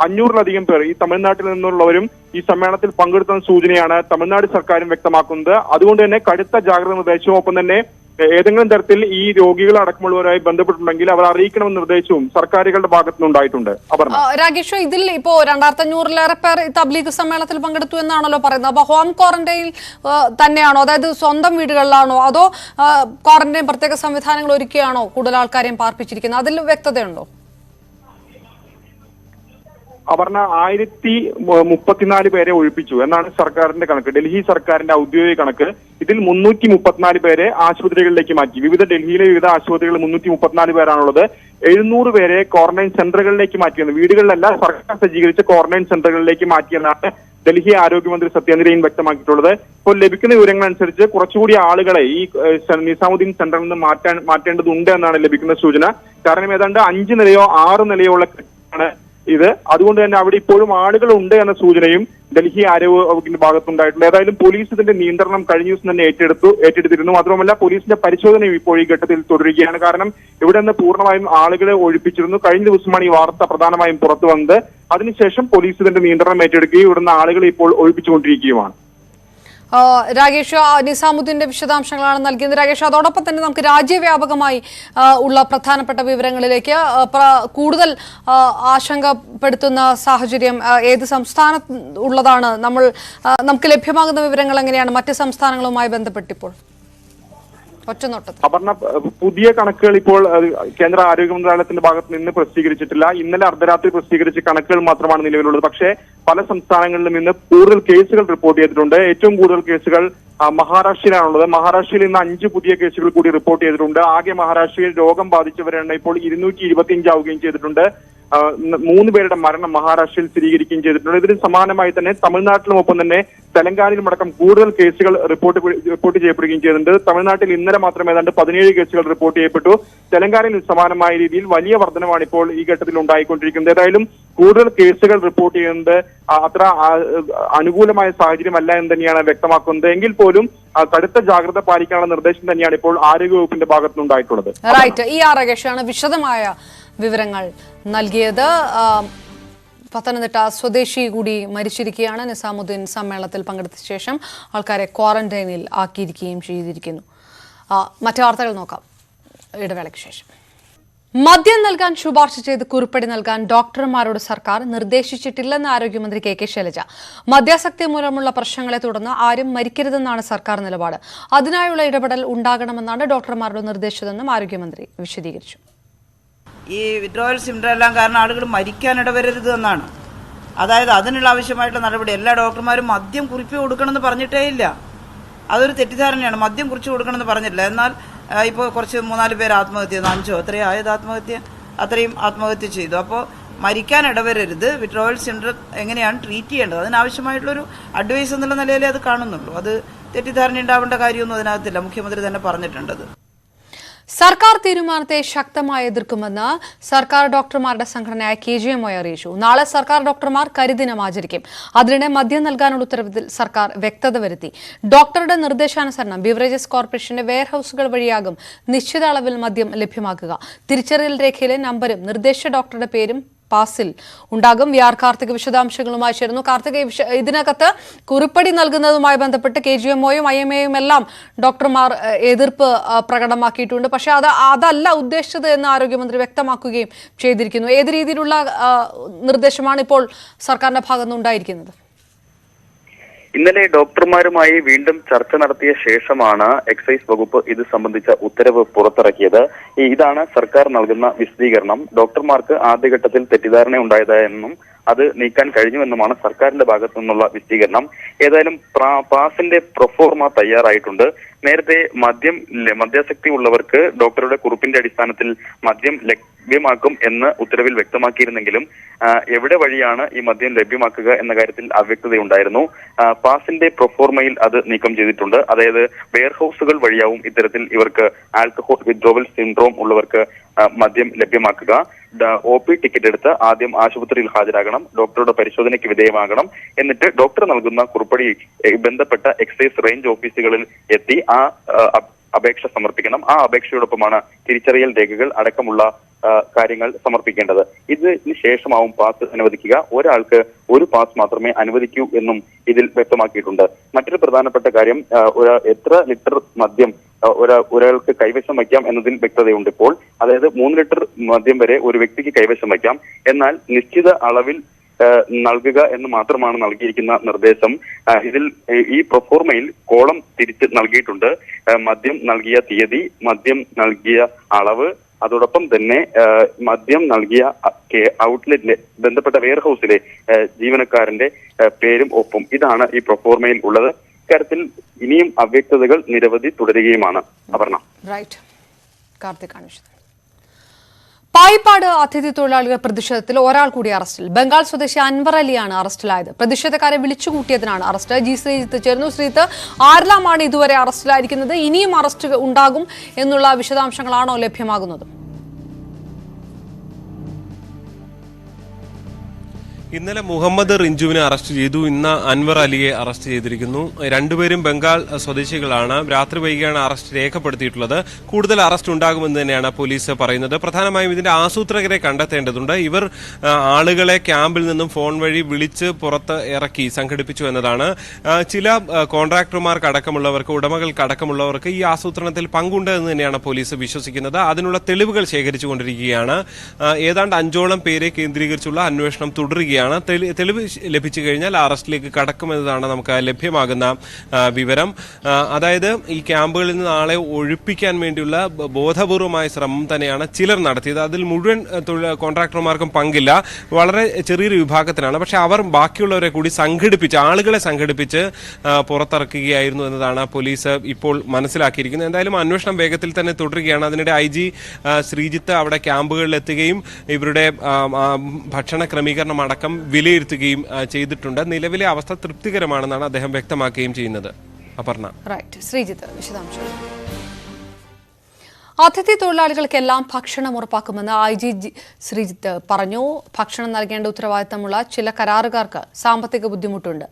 500-ലധികം പേർ ഈ തമിഴ്നാട്ടിൽ നിന്നുള്ളവരും ഈ സമ്മേളനത്തിൽ പങ്കെടുത്ത സൂചനയാണ് തമിഴ്നാട് സർക്കാരും വ്യക്തമാക്കുന്നത്. അതുകൊണ്ട് തന്നെ കടുത്ത ജാഗ്രതാ നിർദ്ദേശവും ഒപ്പം തന്നെ ഏതെങ്കിലും തരത്തിൽ ഈ രോഗികൾ അടക്കമുള്ളവരുമായി ബന്ധപ്പെട്ടിട്ടുണ്ടെങ്കിൽ അവർ അറിയിക്കണമെന്ന നിർദ്ദേശവും സർക്കാരുകളുടെ ഭാഗത്തുനിന്നുണ്ടായിട്ടുണ്ട്. രാകേഷ്, ഇതിൽ ഇപ്പോ 2500-ലേറെ പേർ തബ്ലീഗ് സമ്മേളനത്തിൽ പങ്കെടുത്തു എന്നാണല്ലോ പറയുന്നത്. അപ്പൊ ഹോം ക്വാറന്റൈൻ തന്നെയാണോ, അതായത് സ്വന്തം വീടുകളിലാണോ, അതോ ക്വാറന്റൈൻ പ്രത്യേക സംവിധാനങ്ങൾ ഒരുക്കിയാണോ കൂടുതൽ ആൾക്കാരെയും പാർപ്പിച്ചിരിക്കുന്നത്? അതിൽ വ്യക്തതയുണ്ടോ? 1034 പേരെ ഒഴിപ്പിച്ചു എന്നാണ് സർക്കാരിന്റെ കണക്ക്, ഡൽഹി സർക്കാരിന്റെ ഔദ്യോഗിക കണക്ക്. ഇതിൽ 334 പേരെ ആശുപത്രികളിലേക്ക് മാറ്റി. ഡൽഹിയിലെ വിവിധ ആശുപത്രികളിൽ 334 പേരാണുള്ളത്. 700 പേരെ ക്വാറന്റൈൻ സെന്ററുകളിലേക്ക് മാറ്റിയെന്ന്, വീടുകളിലല്ല സർക്കാർ സജ്ജീകരിച്ച ക്വാറന്റൈൻ സെന്ററുകളിലേക്ക് മാറ്റിയെന്നാണ് ഡൽഹി ആരോഗ്യമന്ത്രി സത്യേന്ദ്ര വ്യക്തമാക്കിയിട്ടുള്ളത്. ഇപ്പോൾ ലഭിക്കുന്ന വിവരങ്ങൾ അനുസരിച്ച് കുറച്ചുകൂടി ആളുകളെ ഈ നിസാമുദ്ദീൻ സെന്ററിൽ നിന്ന് മാറ്റേണ്ടതുണ്ട് എന്നാണ് ലഭിക്കുന്ന സൂചന. കാരണം ഏതാണ്ട് 5 നിലയോ 6 നിലയോ ഉള്ള കെട്ടിടമാണ് ഇത്. അതുകൊണ്ട് തന്നെ അവിടെ ഇപ്പോഴും ആളുകൾ ഉണ്ട് എന്ന സൂചനയും ഡൽഹി ആരോഗ്യ വകുപ്പിന്റെ ഭാഗത്തുണ്ടായിട്ടുണ്ട്. ഏതായാലും പോലീസ് ഇതിന്റെ നിയന്ത്രണം കഴിഞ്ഞ ദിവസം തന്നെ ഏറ്റെടുത്തിരുന്നു. മാത്രമല്ല പോലീസിന്റെ പരിശോധനയും ഇപ്പോൾ ഈ ഘട്ടത്തിൽ തുടരുകയാണ്. കാരണം ഇവിടെ നിന്ന് പൂർണ്ണമായും ആളുകളെ ഒഴിപ്പിച്ചിരുന്നു. കഴിഞ്ഞ ദിവസമാണ് ഈ വാർത്ത പ്രധാനമായും പുറത്തു വന്നത്. അതിനുശേഷം പോലീസ് ഇതിന്റെ നിയന്ത്രണം ഏറ്റെടുക്കുകയും ഇവിടുന്ന് ആളുകളെ ഇപ്പോൾ ഒഴിപ്പിച്ചുകൊണ്ടിരിക്കുകയുമാണ്. രാകേഷ്, നിസാമുദ്ദീന്റെ വിശദാംശങ്ങളാണ് നൽകിയത്. രാകേഷ്, അതോടൊപ്പം തന്നെ നമുക്ക് രാജ്യവ്യാപകമായി ഉള്ള പ്രധാനപ്പെട്ട വിവരങ്ങളിലേക്ക്, കൂടുതൽ ആശങ്കപ്പെടുത്തുന്ന സാഹചര്യം ഏത് സംസ്ഥാനത്ത് ഉള്ളതാണ്? നമുക്ക് ലഭ്യമാകുന്ന വിവരങ്ങൾ എങ്ങനെയാണ് മറ്റ് സംസ്ഥാനങ്ങളുമായി ബന്ധപ്പെട്ടിപ്പോൾ? പുതിയ കണക്കുകൾ ഇപ്പോൾ കേന്ദ്ര ആരോഗ്യ മന്ത്രാലയത്തിന്റെ ഭാഗത്ത് നിന്ന് പ്രസിദ്ധീകരിച്ചിട്ടില്ല. ഇന്നലെ അർദ്ധരാത്രി പ്രസിദ്ധീകരിച്ച കണക്കുകൾ മാത്രമാണ് നിലവിലുള്ളത്. പക്ഷേ പല സംസ്ഥാനങ്ങളിലും ഇന്ന് കൂടുതൽ കേസുകൾ റിപ്പോർട്ട് ചെയ്തിട്ടുണ്ട്. ഏറ്റവും കൂടുതൽ കേസുകൾ മഹാരാഷ്ട്രയിലാണുള്ളത്. മഹാരാഷ്ട്രയിൽ ഇന്ന് 5 പുതിയ കേസുകൾ കൂടി റിപ്പോർട്ട് ചെയ്തിട്ടുണ്ട്. ആകെ മഹാരാഷ്ട്രയിൽ രോഗം ബാധിച്ചവരുടെ എണ്ണം ഇപ്പോൾ 225 ആവുകയും ചെയ്തിട്ടുണ്ട്. 3 പേരുടെ മരണം മഹാരാഷ്ട്രയിൽ സ്ഥിരീകരിക്കുകയും ചെയ്തിട്ടുണ്ട്. ഇതിന് സമാനമായി തന്നെ തമിഴ്നാട്ടിലും ഒപ്പം തന്നെ തെലങ്കാനയിലും അടക്കം കൂടുതൽ കേസുകൾ റിപ്പോർട്ട് ചെയ്യപ്പെടുകയും ചെയ്തിട്ടുണ്ട്. തമിഴ്നാട്ടിൽ ഇന്നലെ മാത്രം ഏതാണ്ട് 17 കേസുകൾ റിപ്പോർട്ട് ചെയ്യപ്പെട്ടു. തെലങ്കാനയിൽ സമാനമായ രീതിയിൽ വലിയ വർധനമാണ് ഇപ്പോൾ ഈ ഘട്ടത്തിൽ ഉണ്ടായിക്കൊണ്ടിരിക്കുന്നത്. ഏതായാലും കൂടുതൽ കേസുകൾ റിപ്പോർട്ട് ചെയ്യുന്നത് അത്ര അനുകൂലമായ സാഹചര്യമല്ല എന്ന് തന്നെയാണ് വ്യക്തമാക്കുന്നത്. എങ്കിൽ പോലും കടുത്ത ജാഗ്രത പാലിക്കാനുള്ള നിർദ്ദേശം തന്നെയാണ് ഇപ്പോൾ ആരോഗ്യവകുപ്പിന്റെ ഭാഗത്തുനിന്നുണ്ടായിട്ടുള്ളത്. രാകേഷാണ് വിശദമായ വിവരങ്ങൾ നൽകിയത്. പത്തനംതിട്ട സ്വദേശി കൂടി മരിച്ചിരിക്കുകയാണ്. നിസാമുദ്ദീൻ സമ്മേളനത്തിൽ പങ്കെടുത്ത ശേഷം ആൾക്കാരെ ക്വാറന്റൈനിൽ ആക്കിയിരിക്കുകയും ചെയ്തിരിക്കുന്നു. മറ്റു വാർത്തകൾ നോക്കാം ഇടവേളയ്ക്ക് ശേഷം. മദ്യം നൽകാൻ ശുപാർശ ചെയ്ത് കുറിപ്പടി നൽകാൻ ഡോക്ടർമാരോട് സർക്കാർ നിർദ്ദേശിച്ചിട്ടില്ലെന്ന് ആരോഗ്യമന്ത്രി കെ ശൈലജ. മദ്യാസക്തി മൂലമുള്ള പ്രശ്നങ്ങളെ തുടർന്ന് ആരും മരിക്കരുതെന്നാണ് സർക്കാർ നിലപാട്. അതിനായുള്ള ഇടപെടൽ ഉണ്ടാകണമെന്നാണ് ഡോക്ടർമാരോട് നിർദ്ദേശിച്ചതെന്നും ആരോഗ്യമന്ത്രി വിശദീകരിച്ചു. ഈ വിഡ്രോവൽ സിൻഡ്രോം എല്ലാം കാരണം ആളുകൾ മരിക്കാൻ ഇടവരരുത് എന്നാണ്. അതായത് അതിനുള്ള ആവശ്യമായിട്ടുള്ള നടപടി. എല്ലാ ഡോക്ടർമാരും മദ്യം കുറിപ്പ് കൊടുക്കണമെന്ന് പറഞ്ഞിട്ടേ ഇല്ല. അതൊരു തെറ്റിദ്ധാരണയാണ്. മദ്യം കുറിച്ച് കൊടുക്കണമെന്ന് പറഞ്ഞിട്ടില്ല. എന്നാൽ ഇപ്പോൾ കുറച്ച് 3-4 പേര് ആത്മഹത്യ ചെയ്യുന്നു. 5 അത്രയും ആയത് ആത്മഹത്യ, അത്രയും ആത്മഹത്യ ചെയ്തു. അപ്പോൾ മരിക്കാൻ ഇടവരരുത്. വിഡ്രോവൽ സിൻഡ്രോം എങ്ങനെയാണ് ട്രീറ്റ് ചെയ്യേണ്ടത്, അതിനാവശ്യമായിട്ടുള്ളൊരു അഡ്വൈസ് എന്നുള്ള നിലയിലേ അത് കാണുന്നുള്ളൂ. അത് തെറ്റിദ്ധാരണ ഉണ്ടാവേണ്ട കാര്യമൊന്നും അതിനകത്തില്ല. മുഖ്യമന്ത്രി തന്നെ പറഞ്ഞിട്ടുണ്ടത്. സർക്കാർ തീരുമാനത്തെ ശക്തമായി എതിർക്കുമെന്ന് സർക്കാർ ഡോക്ടർമാരുടെ സംഘടനയായ KGMO അറിയിച്ചു. നാളെ സർക്കാർ ഡോക്ടർമാർ കരിദിനം ആചരിക്കും. അതിനിടെ മദ്യം നൽകാനുള്ള ഉത്തരവിൽ സർക്കാർ വ്യക്തത വരുത്തി. ഡോക്ടറുടെ നിർദ്ദേശാനുസരണം ബിവറേജസ് കോർപ്പറേഷന്റെ വെയർഹൌസുകൾ വഴിയാകും നിശ്ചിത അളവിൽ മദ്യം ലഭ്യമാക്കുക. തിരിച്ചറിയൽ രേഖയിലെ നമ്പരും നിർദ്ദേശ ഡോക്ടറുടെ പേരും പാസിൽ ഉണ്ടാകും. VR കാർത്തിക് വിശദാംശങ്ങളുമായി ചേരുന്നു. കാർത്തിക്, ഇതിനകത്ത് കുറിപ്പടി നൽകുന്നതുമായി ബന്ധപ്പെട്ട് KGMOയും IMAയും എല്ലാം ഡോക്ടർമാർ എതിർപ്പ് പ്രകടമാക്കിയിട്ടുണ്ട്. പക്ഷേ അതല്ല ഉദ്ദേശിച്ചത് എന്ന് ആരോഗ്യമന്ത്രി വ്യക്തമാക്കുകയും ചെയ്തിരിക്കുന്നു. ഏത് രീതിയിലുള്ള നിർദ്ദേശമാണ് ഇപ്പോൾ സർക്കാരിന്റെ ഭാഗത്തുനിന്ന് ഉണ്ടായിരിക്കുന്നത്? ഇന്നലെ ഡോക്ടർമാരുമായി വീണ്ടും ചർച്ച നടത്തിയ ശേഷമാണ് എക്സൈസ് വകുപ്പ് ഇത് സംബന്ധിച്ച ഉത്തരവ് പുറത്തിറക്കിയത്. ഇതാണ് സർക്കാർ നൽകുന്ന വിശദീകരണം. ഡോക്ടർമാർക്ക് ആദ്യഘട്ടത്തിൽ തെറ്റിദ്ധാരണ ഉണ്ടായതെന്നും അത് നീക്കാൻ കഴിഞ്ഞുവെന്നുമാണ് സർക്കാരിന്റെ ഭാഗത്തു നിന്നുള്ള വിശദീകരണം. ഏതായാലും പാസിന്റെ പ്രൊഫോർമ തയ്യാറായിട്ടുണ്ട്. നേരത്തെ മദ്യാസക്തി ഉള്ളവർക്ക് ഡോക്ടറുടെ കുറിപ്പിന്റെ അടിസ്ഥാനത്തിൽ മദ്യം ലഭ്യമാക്കും എന്ന് ഉത്തരവിൽ വ്യക്തമാക്കിയിരുന്നെങ്കിലും എവിടെ വഴിയാണ് ഈ മദ്യം ലഭ്യമാക്കുക എന്ന കാര്യത്തിൽ അവ്യക്തതയുണ്ടായിരുന്നു. പാസിന്റെ പ്രൊഫോർമയിൽ അത് നീക്കം ചെയ്തിട്ടുണ്ട്. അതായത് വെയർഹൌസുകൾ വഴിയാവും ഇത്തരത്തിൽ ഇവർക്ക് ആൽക്കഹോൾ വിഡ്രോവൽ സിൻഡ്രോം ഉള്ളവർക്ക് മദ്യം ലഭ്യമാക്കുക. OP ടിക്കറ്റ് എടുത്ത് ആദ്യം ആശുപത്രിയിൽ ഹാജരാകണം, ഡോക്ടറുടെ പരിശോധനയ്ക്ക് വിധേയമാകണം. എന്നിട്ട് ഡോക്ടർ നൽകുന്ന കുറിപ്പടി ബന്ധപ്പെട്ട എക്സൈസ് റേഞ്ച് ഓഫീസുകളിൽ എത്തി ആ അപേക്ഷ സമർപ്പിക്കണം. ആ അപേക്ഷയോടൊപ്പമാണ് തിരിച്ചറിയൽ രേഖകൾ അടക്കമുള്ള കാര്യങ്ങൾ സമർപ്പിക്കേണ്ടത്. ഇതിന് ശേഷമാവും പാസ് അനുവദിക്കുക. ഒരാൾക്ക് ഒരു പാസ് മാത്രമേ അനുവദിക്കൂ എന്നും ഇതിൽ വ്യക്തമാക്കിയിട്ടുണ്ട്. മറ്റൊരു പ്രധാനപ്പെട്ട കാര്യം, എത്ര ലിറ്റർ മദ്യം ഒരാൾക്ക് കൈവശം വയ്ക്കാം എന്നതിൽ വ്യക്തതയുണ്ട് ഇപ്പോൾ. അതായത് 3 ലിറ്റർ മദ്യം വരെ ഒരു വ്യക്തിക്ക് കൈവശം വയ്ക്കാം. എന്നാൽ നിശ്ചിത അളവിൽ നൽകുക എന്ന് മാത്രമാണ് നൽകിയിരിക്കുന്ന നിർദ്ദേശം. ഇതിൽ ഈ പ്രൊഫോർമയിൽ കോളം തിരിച്ച് നൽകിയിട്ടുണ്ട്. മദ്യം നൽകിയ തീയതി, മദ്യം നൽകിയ അളവ്, അതോടൊപ്പം തന്നെ മദ്യം നൽകിയ ഔട്ട്ലെറ്റിലെ ബന്ധപ്പെട്ട വെയർഹൌസിലെ ജീവനക്കാരന്റെ പേരും ഒപ്പും. ഇതാണ് ഈ പ്രൊഫോർമയിൽ ഉള്ളത്. ഇക്കാര്യത്തിൽ ഇനിയും അവ്യക്തതകൾ നിരവധി തുടരുകയുമാണ്. അപർണ. പായിപ്പാട് അതിഥി തൊഴിലാളികൾ പ്രതിഷേധത്തിൽ ഒരാൾ കൂടി അറസ്റ്റിൽ. ബംഗാൾ സ്വദേശി അൻവർ അലിയാണ് അറസ്റ്റിലായത്. പ്രതിഷേധക്കാരെ വിളിച്ചുകൂട്ടിയതിനാണ് അറസ്റ്റ്. ജി ശ്രീജിത്ത് ചേർന്നു. ശ്രീജിത്ത്, ആരെല്ലാമാണ് ഇതുവരെ അറസ്റ്റിലായിരിക്കുന്നത്? ഇനിയും അറസ്റ്റ് ഉണ്ടാകും എന്നുള്ള വിശദാംശങ്ങളാണോ ലഭ്യമാകുന്നത്? ഇന്നലെ മുഹമ്മദ് റിഞ്ചുവിനെ അറസ്റ്റ് ചെയ്തു. ഇന്ന് അൻവർ അലിയെ അറസ്റ്റ് ചെയ്തിരിക്കുന്നു. രണ്ടുപേരും ബംഗാൾ സ്വദേശികളാണ്. രാത്രി വൈകിയാണ് അറസ്റ്റ് രേഖപ്പെടുത്തിയിട്ടുള്ളത്. കൂടുതൽ അറസ്റ്റ് ഉണ്ടാകുമെന്ന് തന്നെയാണ് പോലീസ് പറയുന്നത്. പ്രധാനമായും ഇതിന്റെ ആസൂത്രകരെ കണ്ടെത്തേണ്ടതുണ്ട്. ഇവർ ആളുകളെ ക്യാമ്പിൽ നിന്നും ഫോൺ വഴി വിളിച്ച് പുറത്ത് ഇറക്കി സംഘടിപ്പിച്ചു എന്നതാണ്. ചില കോൺട്രാക്ടർമാർക്കടക്കമുള്ളവർക്ക്, ഉടമകൾക്കടക്കമുള്ളവർക്ക് ഈ ആസൂത്രണത്തിൽ പങ്കുണ്ട് എന്ന് തന്നെയാണ് പോലീസ് വിശ്വസിക്കുന്നത്. അതിനുള്ള തെളിവുകൾ ശേഖരിച്ചുകൊണ്ടിരിക്കുകയാണ്. ഏതാണ്ട് 5ഓളം പേരെ കേന്ദ്രീകരിച്ചുള്ള അന്വേഷണം തുടരുകയാണ്. തെളിവ് ലഭിച്ചു കഴിഞ്ഞാൽ അറസ്റ്റിലേക്ക് കടക്കുമെന്നതാണ് നമുക്ക് ലഭ്യമാകുന്ന വിവരം. അതായത് ഈ ക്യാമ്പുകളിൽ നിന്ന് ആളെ ഒഴിപ്പിക്കാൻ വേണ്ടിയുള്ള ബോധപൂർവമായ ശ്രമം തന്നെയാണ് ചിലർ നടത്തിയത്. അതിൽ മുഴുവൻ കോൺട്രാക്ടർമാർക്കും പങ്കില്ല, വളരെ ചെറിയൊരു വിഭാഗത്തിനാണ്. പക്ഷെ അവർ ബാക്കിയുള്ളവരെ കൂടി ആളുകളെ സംഘടിപ്പിച്ച് പുറത്തിറക്കുകയായിരുന്നു എന്നതാണ് പോലീസ് ഇപ്പോൾ മനസ്സിലാക്കിയിരിക്കുന്നത്. എന്തായാലും അന്വേഷണം വേഗത്തിൽ തന്നെ തുടരുകയാണ്. അതിനിടെ IG ശ്രീജിത്ത് അവിടെ ക്യാമ്പുകളിൽ എത്തുകയും ഇവരുടെ ഭക്ഷണ ക്രമീകരണം അടക്കം വിലയിരുത്തുകയും ചെയ്തിട്ടുണ്ട്. നിലവിലെ അവസ്ഥ തൃപ്തികരമാണെന്നാണ് അദ്ദേഹം വ്യക്തമാക്കുകയും ചെയ്യുന്നത്. അപർണ. ശ്രീജിത്ത് വിശദാംശം. അതിഥി തൊഴിലാളികൾക്കെല്ലാം ഭക്ഷണം ഉറപ്പാക്കുമെന്ന് IG ശ്രീജിത്ത് പറഞ്ഞു. ഭക്ഷണം നൽകേണ്ട ഉത്തരവാദിത്തമുള്ള ചില കരാറുകാർക്ക് സാമ്പത്തിക ബുദ്ധിമുട്ടുണ്ട്.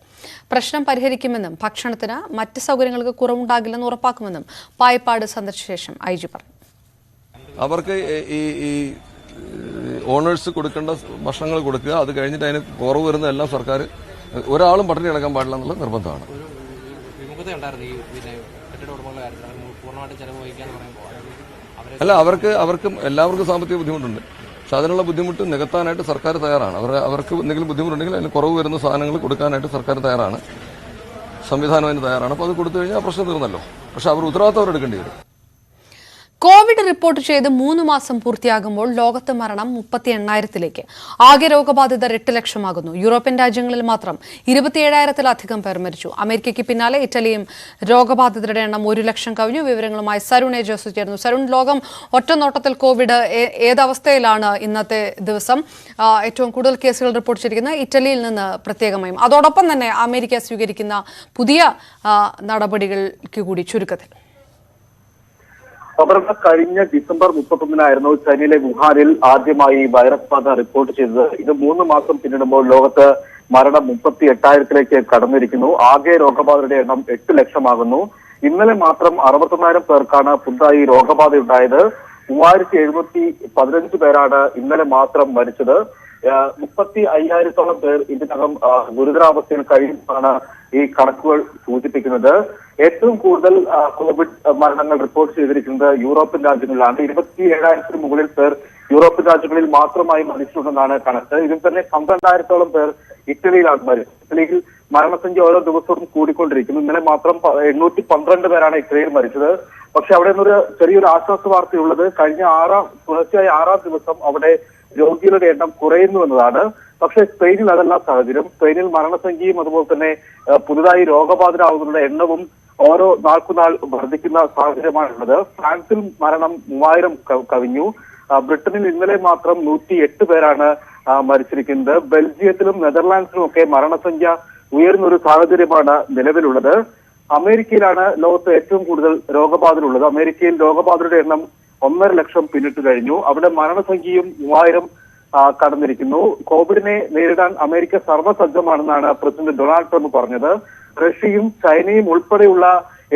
പ്രശ്നം പരിഹരിക്കുമെന്നും ഭക്ഷണത്തിന് മറ്റ് സൗകര്യങ്ങൾക്ക് കുറവുണ്ടാകില്ലെന്ന് ഉറപ്പാക്കുമെന്നും പായിപ്പാട് സന്ദർശിച്ച ശേഷം IG പറഞ്ഞു. അവർക്ക് ഈ ഓണേഴ്സ് കൊടുക്കേണ്ട ഭക്ഷണങ്ങൾ കൊടുക്കുക, അത് കഴിഞ്ഞിട്ട് അതിന് കുറവ് വരുന്ന എല്ലാം സർക്കാർ, ഒരാളും പട്ടിണി കിടക്കാൻ പാടില്ല എന്നുള്ള നിർബന്ധമാണ്. പൂർണ്ണമായിട്ട് ചെലവ് വഹിക്കാൻ പറയുമ്പോൾ അല്ല, അവർക്കും എല്ലാവർക്കും സാമ്പത്തിക ബുദ്ധിമുട്ടുണ്ട്. പക്ഷെ അതിനുള്ള ബുദ്ധിമുട്ട് നികത്താനായിട്ട് സർക്കാർ തയ്യാറാണ്. അവർക്ക് എന്തെങ്കിലും ബുദ്ധിമുട്ടുണ്ടെങ്കിൽ അതിന് കുറവ് വരുന്ന സാധനങ്ങൾ കൊടുക്കാനായിട്ട് സർക്കാർ തയ്യാറാണ്, സംവിധാനം അതിന് തയ്യാറാണ്. അപ്പോൾ അത് കൊടുത്തു കഴിഞ്ഞാൽ ആ പ്രശ്നം തീർന്നല്ലോ. പക്ഷെ അവർ ഉത്തരവാദിത്തം അവരെടുക്കേണ്ടി വരും. കോവിഡ് റിപ്പോർട്ട് ചെയ്ത് 3 മാസം പൂർത്തിയാകുമ്പോൾ ലോകത്ത് മരണം 38,000-ലേക്ക്. ആകെ രോഗബാധിതർ 8 ലക്ഷമാകുന്നു. യൂറോപ്യൻ രാജ്യങ്ങളിൽ മാത്രം 27,000-ലധികം പേർ മരിച്ചു. അമേരിക്കയ്ക്ക് പിന്നാലെ ഇറ്റലിയും രോഗബാധിതരുടെ എണ്ണം 1 ലക്ഷം കവിഞ്ഞു. വിവരങ്ങളുമായി സരുൺ എ ജോസ് ചേർന്നു. സരുൺ, ലോകം ഒറ്റനോട്ടത്തിൽ കോവിഡ് ഏതവസ്ഥയിലാണ് ഇന്നത്തെ ദിവസം? ഏറ്റവും കൂടുതൽ കേസുകൾ റിപ്പോർട്ട് ചെയ്തിരിക്കുന്നത് ഇറ്റലിയിൽ നിന്ന് പ്രത്യേകമായും, അതോടൊപ്പം തന്നെ അമേരിക്ക സ്വീകരിക്കുന്ന പുതിയ നടപടികൾക്ക് കൂടി ചുരുക്കത്തിൽ. അപർണ, കഴിഞ്ഞ ഡിസംബർ 31-നായിരുന്നു ചൈനയിലെ വുഹാനിൽ ആദ്യമായി വൈറസ് ബാധ റിപ്പോർട്ട് ചെയ്തത്. ഇത് 3 മാസം പിന്നിടുമ്പോൾ ലോകത്ത് മരണം 38,000-ലേക്ക് കടന്നിരിക്കുന്നു. ആകെ രോഗബാധിതരുടെ എണ്ണം 8 ലക്ഷമാകുന്നു. ഇന്നലെ മാത്രം 61,000 പേർക്കാണ് പുതുതായി രോഗബാധയുണ്ടായത്. 3,715 പേരാണ് ഇന്നലെ മാത്രം മരിച്ചത്. 35,000-ഓളം പേർ ഇതിനകം ഗുരുതരാവസ്ഥയിൽ കഴിയുന്നതാണ് ഈ കണക്കുകൾ സൂചിപ്പിക്കുന്നത്. ഏറ്റവും കൂടുതൽ കോവിഡ് മരണങ്ങൾ റിപ്പോർട്ട് ചെയ്തിരിക്കുന്നത് യൂറോപ്യൻ രാജ്യങ്ങളിലാണ്. 27,000-ന് മുകളിൽ പേർ യൂറോപ്യൻ രാജ്യങ്ങളിൽ മാത്രമായി മരിച്ചിട്ടുണ്ടെന്നാണ് കണക്ക്. ഇതിൽ തന്നെ 12,000-ഓളം പേർ ഇറ്റലിയിലാണ് മരിച്ചത്. ഇറ്റലിയിൽ മരണസംഖ്യ ഓരോ ദിവസവും കൂടിക്കൊണ്ടിരിക്കുന്നു. ഇന്നലെ മാത്രം 812 പേരാണ് ഇറ്റലിയിൽ മരിച്ചത്. പക്ഷെ അവിടെ നിന്നൊരു ചെറിയൊരു ആശ്വാസ വാർത്തയുള്ളത്, കഴിഞ്ഞ തുടർച്ചയായ 6-ാം ദിവസം അവിടെ രോഗികളുടെ എണ്ണം കുറയുന്നു എന്നതാണ്. പക്ഷേ സ്പെയിനിൽ അതല്ല സാഹചര്യം. സ്പെയിനിൽ മരണസംഖ്യയും അതുപോലെ തന്നെ പുതുതായി രോഗബാധിതരാകുന്നവരുടെ എണ്ണവും ഓരോ നാൾക്കുനാൾ വർദ്ധിക്കുന്ന സാഹചര്യമാണുള്ളത്. ഫ്രാൻസിൽ മരണം 3,000 കവിഞ്ഞു. ബ്രിട്ടനിൽ ഇന്നലെ മാത്രം 108 പേരാണ് മരിച്ചിരിക്കുന്നത്. ബെൽജിയത്തിലും നെതർലാൻഡ്സിലും ഒക്കെ മരണസംഖ്യ ഉയർന്നൊരു സാഹചര്യമാണ് നിലവിലുള്ളത്. അമേരിക്കയിലാണ് ലോകത്ത് ഏറ്റവും കൂടുതൽ രോഗബാധിതരുള്ളത്. അമേരിക്കയിൽ രോഗബാധിതരുടെ എണ്ണം 1.5 ലക്ഷം പിന്നിട്ട് കഴിഞ്ഞു. അവിടെ മരണസംഖ്യയും 3,000 കടന്നിരിക്കുന്നു. കോവിഡിനെ നേരിടാൻ അമേരിക്ക സർവ്വസജ്ജമാണെന്നാണ് പ്രസിഡന്റ് ഡൊണാൾഡ് ട്രംപ് പറഞ്ഞത്. റഷ്യയും ചൈനയും ഉൾപ്പെടെയുള്ള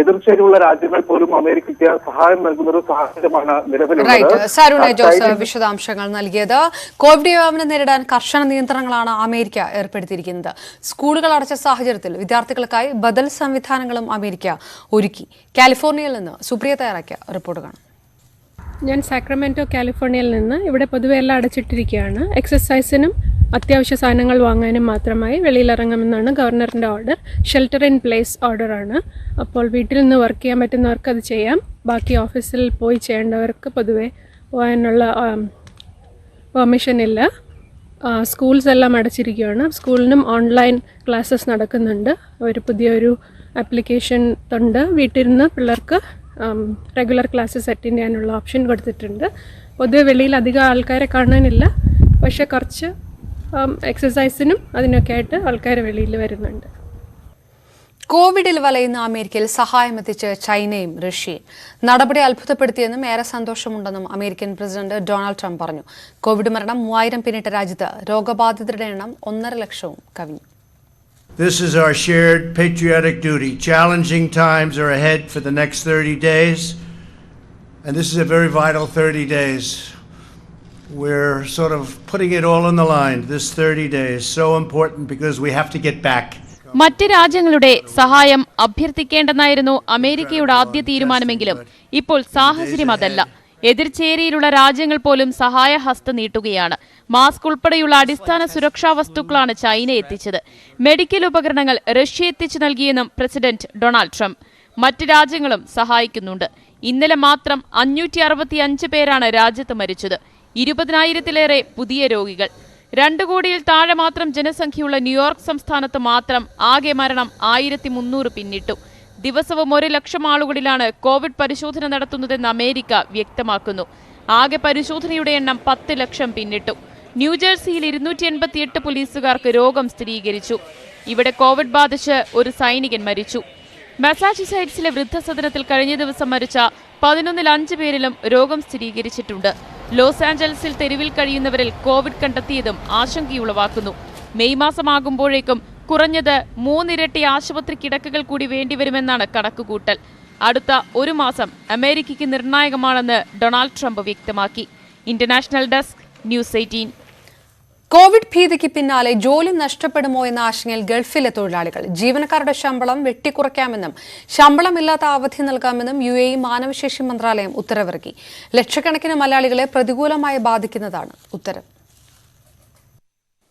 എതിർച്ചയിലുള്ള രാജ്യങ്ങൾ പോലും അമേരിക്കയ്ക്ക് സഹായം നൽകുന്ന ഒരു സാഹചര്യമാണ് നിലവിലുള്ളത്. സരുൺ എ ജോസ് വിശദാംശങ്ങൾ നൽകിയത്. കോവിഡ് വ്യാപനം നേരിടാൻ കർശന നിയന്ത്രണങ്ങളാണ് അമേരിക്ക ഏർപ്പെടുത്തിയിരിക്കുന്നത്. സ്കൂളുകൾ അടച്ച സാഹചര്യത്തിൽ വിദ്യാർത്ഥികൾക്കായി ബദൽ സംവിധാനങ്ങളും അമേരിക്ക ഒരുക്കി. കാലിഫോർണിയയിൽ നിന്ന് സുപ്രിയ തയ്യാറാക്കിയ റിപ്പോർട്ട് കാണാം. ഞാൻ സാക്രമെന്റോ കാലിഫോർണിയയിൽ നിന്ന്. ഇവിടെ പൊതുവെ എല്ലാം അടച്ചിട്ടിരിക്കുകയാണ്. എക്സസൈസിനും അത്യാവശ്യ സാധനങ്ങൾ വാങ്ങാനും മാത്രമായി വെളിയിലിറങ്ങുമെന്നാണ് ഗവർണറിൻ്റെ ഓർഡർ. ഷെൽട്ടർ ഇൻ പ്ലേസ് ഓർഡറാണ്. അപ്പോൾ വീട്ടിൽ നിന്ന് വർക്ക് ചെയ്യാൻ പറ്റുന്നവർക്ക് അത് ചെയ്യാം. ബാക്കി ഓഫീസിൽ പോയി ചെയ്യേണ്ടവർക്ക് പൊതുവെ പോകാനുള്ള പെർമിഷൻ ഇല്ല. സ്കൂൾസ് എല്ലാം അടച്ചിരിക്കുകയാണ്. സ്കൂളിനും ഓൺലൈൻ ക്ലാസ്സസ് നടക്കുന്നുണ്ട്. ഒരു പുതിയൊരു ആപ്ലിക്കേഷൻ ഉണ്ട്. വീട്ടിൽ നിന്ന് പിള്ളേർക്ക് റെഗുലർ ക്ലാസ്സസ് അറ്റൻഡ് ചെയ്യാനുള്ള ഓപ്ഷൻ കൊടുത്തിട്ടുണ്ട്. പൊതുവെ വെളിയിൽ അധികം ആൾക്കാരെ കാണാനില്ല. പക്ഷെ കുറച്ച് എക്സസൈസിനും അതിനൊക്കെ ആയിട്ട് ആൾക്കാർ വെളിയിൽ വരുന്നുണ്ട്. കോവിഡിൽ വലയുന്ന അമേരിക്കയിൽ സഹായം എത്തിച്ച് ചൈനയും റഷ്യയും. നടപടി അത്ഭുതപ്പെടുത്തിയെന്നും ഏറെ സന്തോഷമുണ്ടെന്നും അമേരിക്കൻ പ്രസിഡന്റ് ഡൊണാൾഡ് ട്രംപ് പറഞ്ഞു. കോവിഡ് മരണം 3,000 പിന്നിട്ട രാജ്യത്ത് രോഗബാധിതരുടെ എണ്ണം 1.5 ലക്ഷവും കവിഞ്ഞു. This is our shared patriotic duty. Challenging times are ahead for the next 30 days, and this is a very vital 30 days. We're sort of putting it all on the line. This 30 days so important because we have to get back. മറ്റ് രാജ്യങ്ങളുടെ സഹായം അഭ്യർത്ഥിക്കേണ്ടെന്നായിരുന്നു അമേരിക്കയുടെ ആദ്യ തീരുമാനമെങ്കിലും ഇപ്പോൾ സാഹചര്യം അതല്ല. എതിർചേരിയിലുള്ള രാജ്യങ്ങൾ പോലും സഹായഹസ്തം നീട്ടുകയാണ്. മാസ്ക് ഉൾപ്പെടെയുള്ള അടിസ്ഥാന സുരക്ഷാ വസ്തുക്കളാണ് ചൈന എത്തിച്ചത്. മെഡിക്കൽ ഉപകരണങ്ങൾ റഷ്യ എത്തിച്ചു നൽകിയെന്നും പ്രസിഡന്റ് ഡൊണാൾഡ് ട്രംപ്. മറ്റ് രാജ്യങ്ങളും സഹായിക്കുന്നുണ്ട്. ഇന്നലെ മാത്രം 565 പേരാണ് രാജ്യത്ത് മരിച്ചത്. 20,000-ലേറെ പുതിയ രോഗികൾ. 2 കോടിയിൽ താഴെ മാത്രം ജനസംഖ്യയുള്ള ന്യൂയോർക്ക് സംസ്ഥാനത്ത് മാത്രം ആകെ മരണം 1,300 പിന്നിട്ടു. ദിവസവും 1 ലക്ഷം ആളുകളിലാണ് കോവിഡ് പരിശോധന നടത്തുന്നതെന്ന് അമേരിക്ക വ്യക്തമാക്കുന്നു. ആകെ പരിശോധനയുടെ എണ്ണം 10 ലക്ഷം പിന്നിട്ടു. ന്യൂജേഴ്സിയിൽ 288 പോലീസുകാർക്ക് രോഗം സ്ഥിരീകരിച്ചു. ഇവിടെ കോവിഡ് ബാധിച്ച് ഒരു സൈനികൻ മരിച്ചു. മസാച്യുസെറ്റ്സിലെ വൃദ്ധസദനത്തിൽ കഴിഞ്ഞ ദിവസം മരിച്ച 11-ൽ 5 പേരിലും രോഗം സ്ഥിരീകരിച്ചിട്ടുണ്ട്. ലോസ് ആഞ്ചലസിൽ തെരുവിൽ കഴിയുന്നവരിൽ കോവിഡ് കണ്ടെത്തിയതും ആശങ്കയുളവാക്കുന്നു. മെയ് മാസമാകുമ്പോഴേക്കും കുറഞ്ഞത് 3 ഇരട്ടി ആശുപത്രി കിടക്കകൾ കൂടി വേണ്ടിവരുമെന്നാണ് കണക്കുകൂട്ടൽ. അടുത്ത 1 മാസം അമേരിക്കയ്ക്ക് നിർണായകമാണെന്ന് ഡൊണാൾഡ് ട്രംപ് വ്യക്തമാക്കി. International desk, news 18. കോവിഡ് ഭീതിക്ക് പിന്നാലെ ജോലി നഷ്ടപ്പെടുമോ എന്ന ആശങ്കയിൽ ഗൾഫിലെ തൊഴിലാളികൾ. ജീവനക്കാരുടെ ശമ്പളം വെട്ടിക്കുറയ്ക്കാമെന്നും ശമ്പളമില്ലാത്ത അവധി നൽകാമെന്നും UAE മാനവശേഷി മന്ത്രാലയം ഉത്തരവിറക്കി. ലക്ഷക്കണക്കിന് മലയാളികളെ പ്രതികൂലമായി ബാധിക്കുന്നതാണ് ഉത്തരവ്.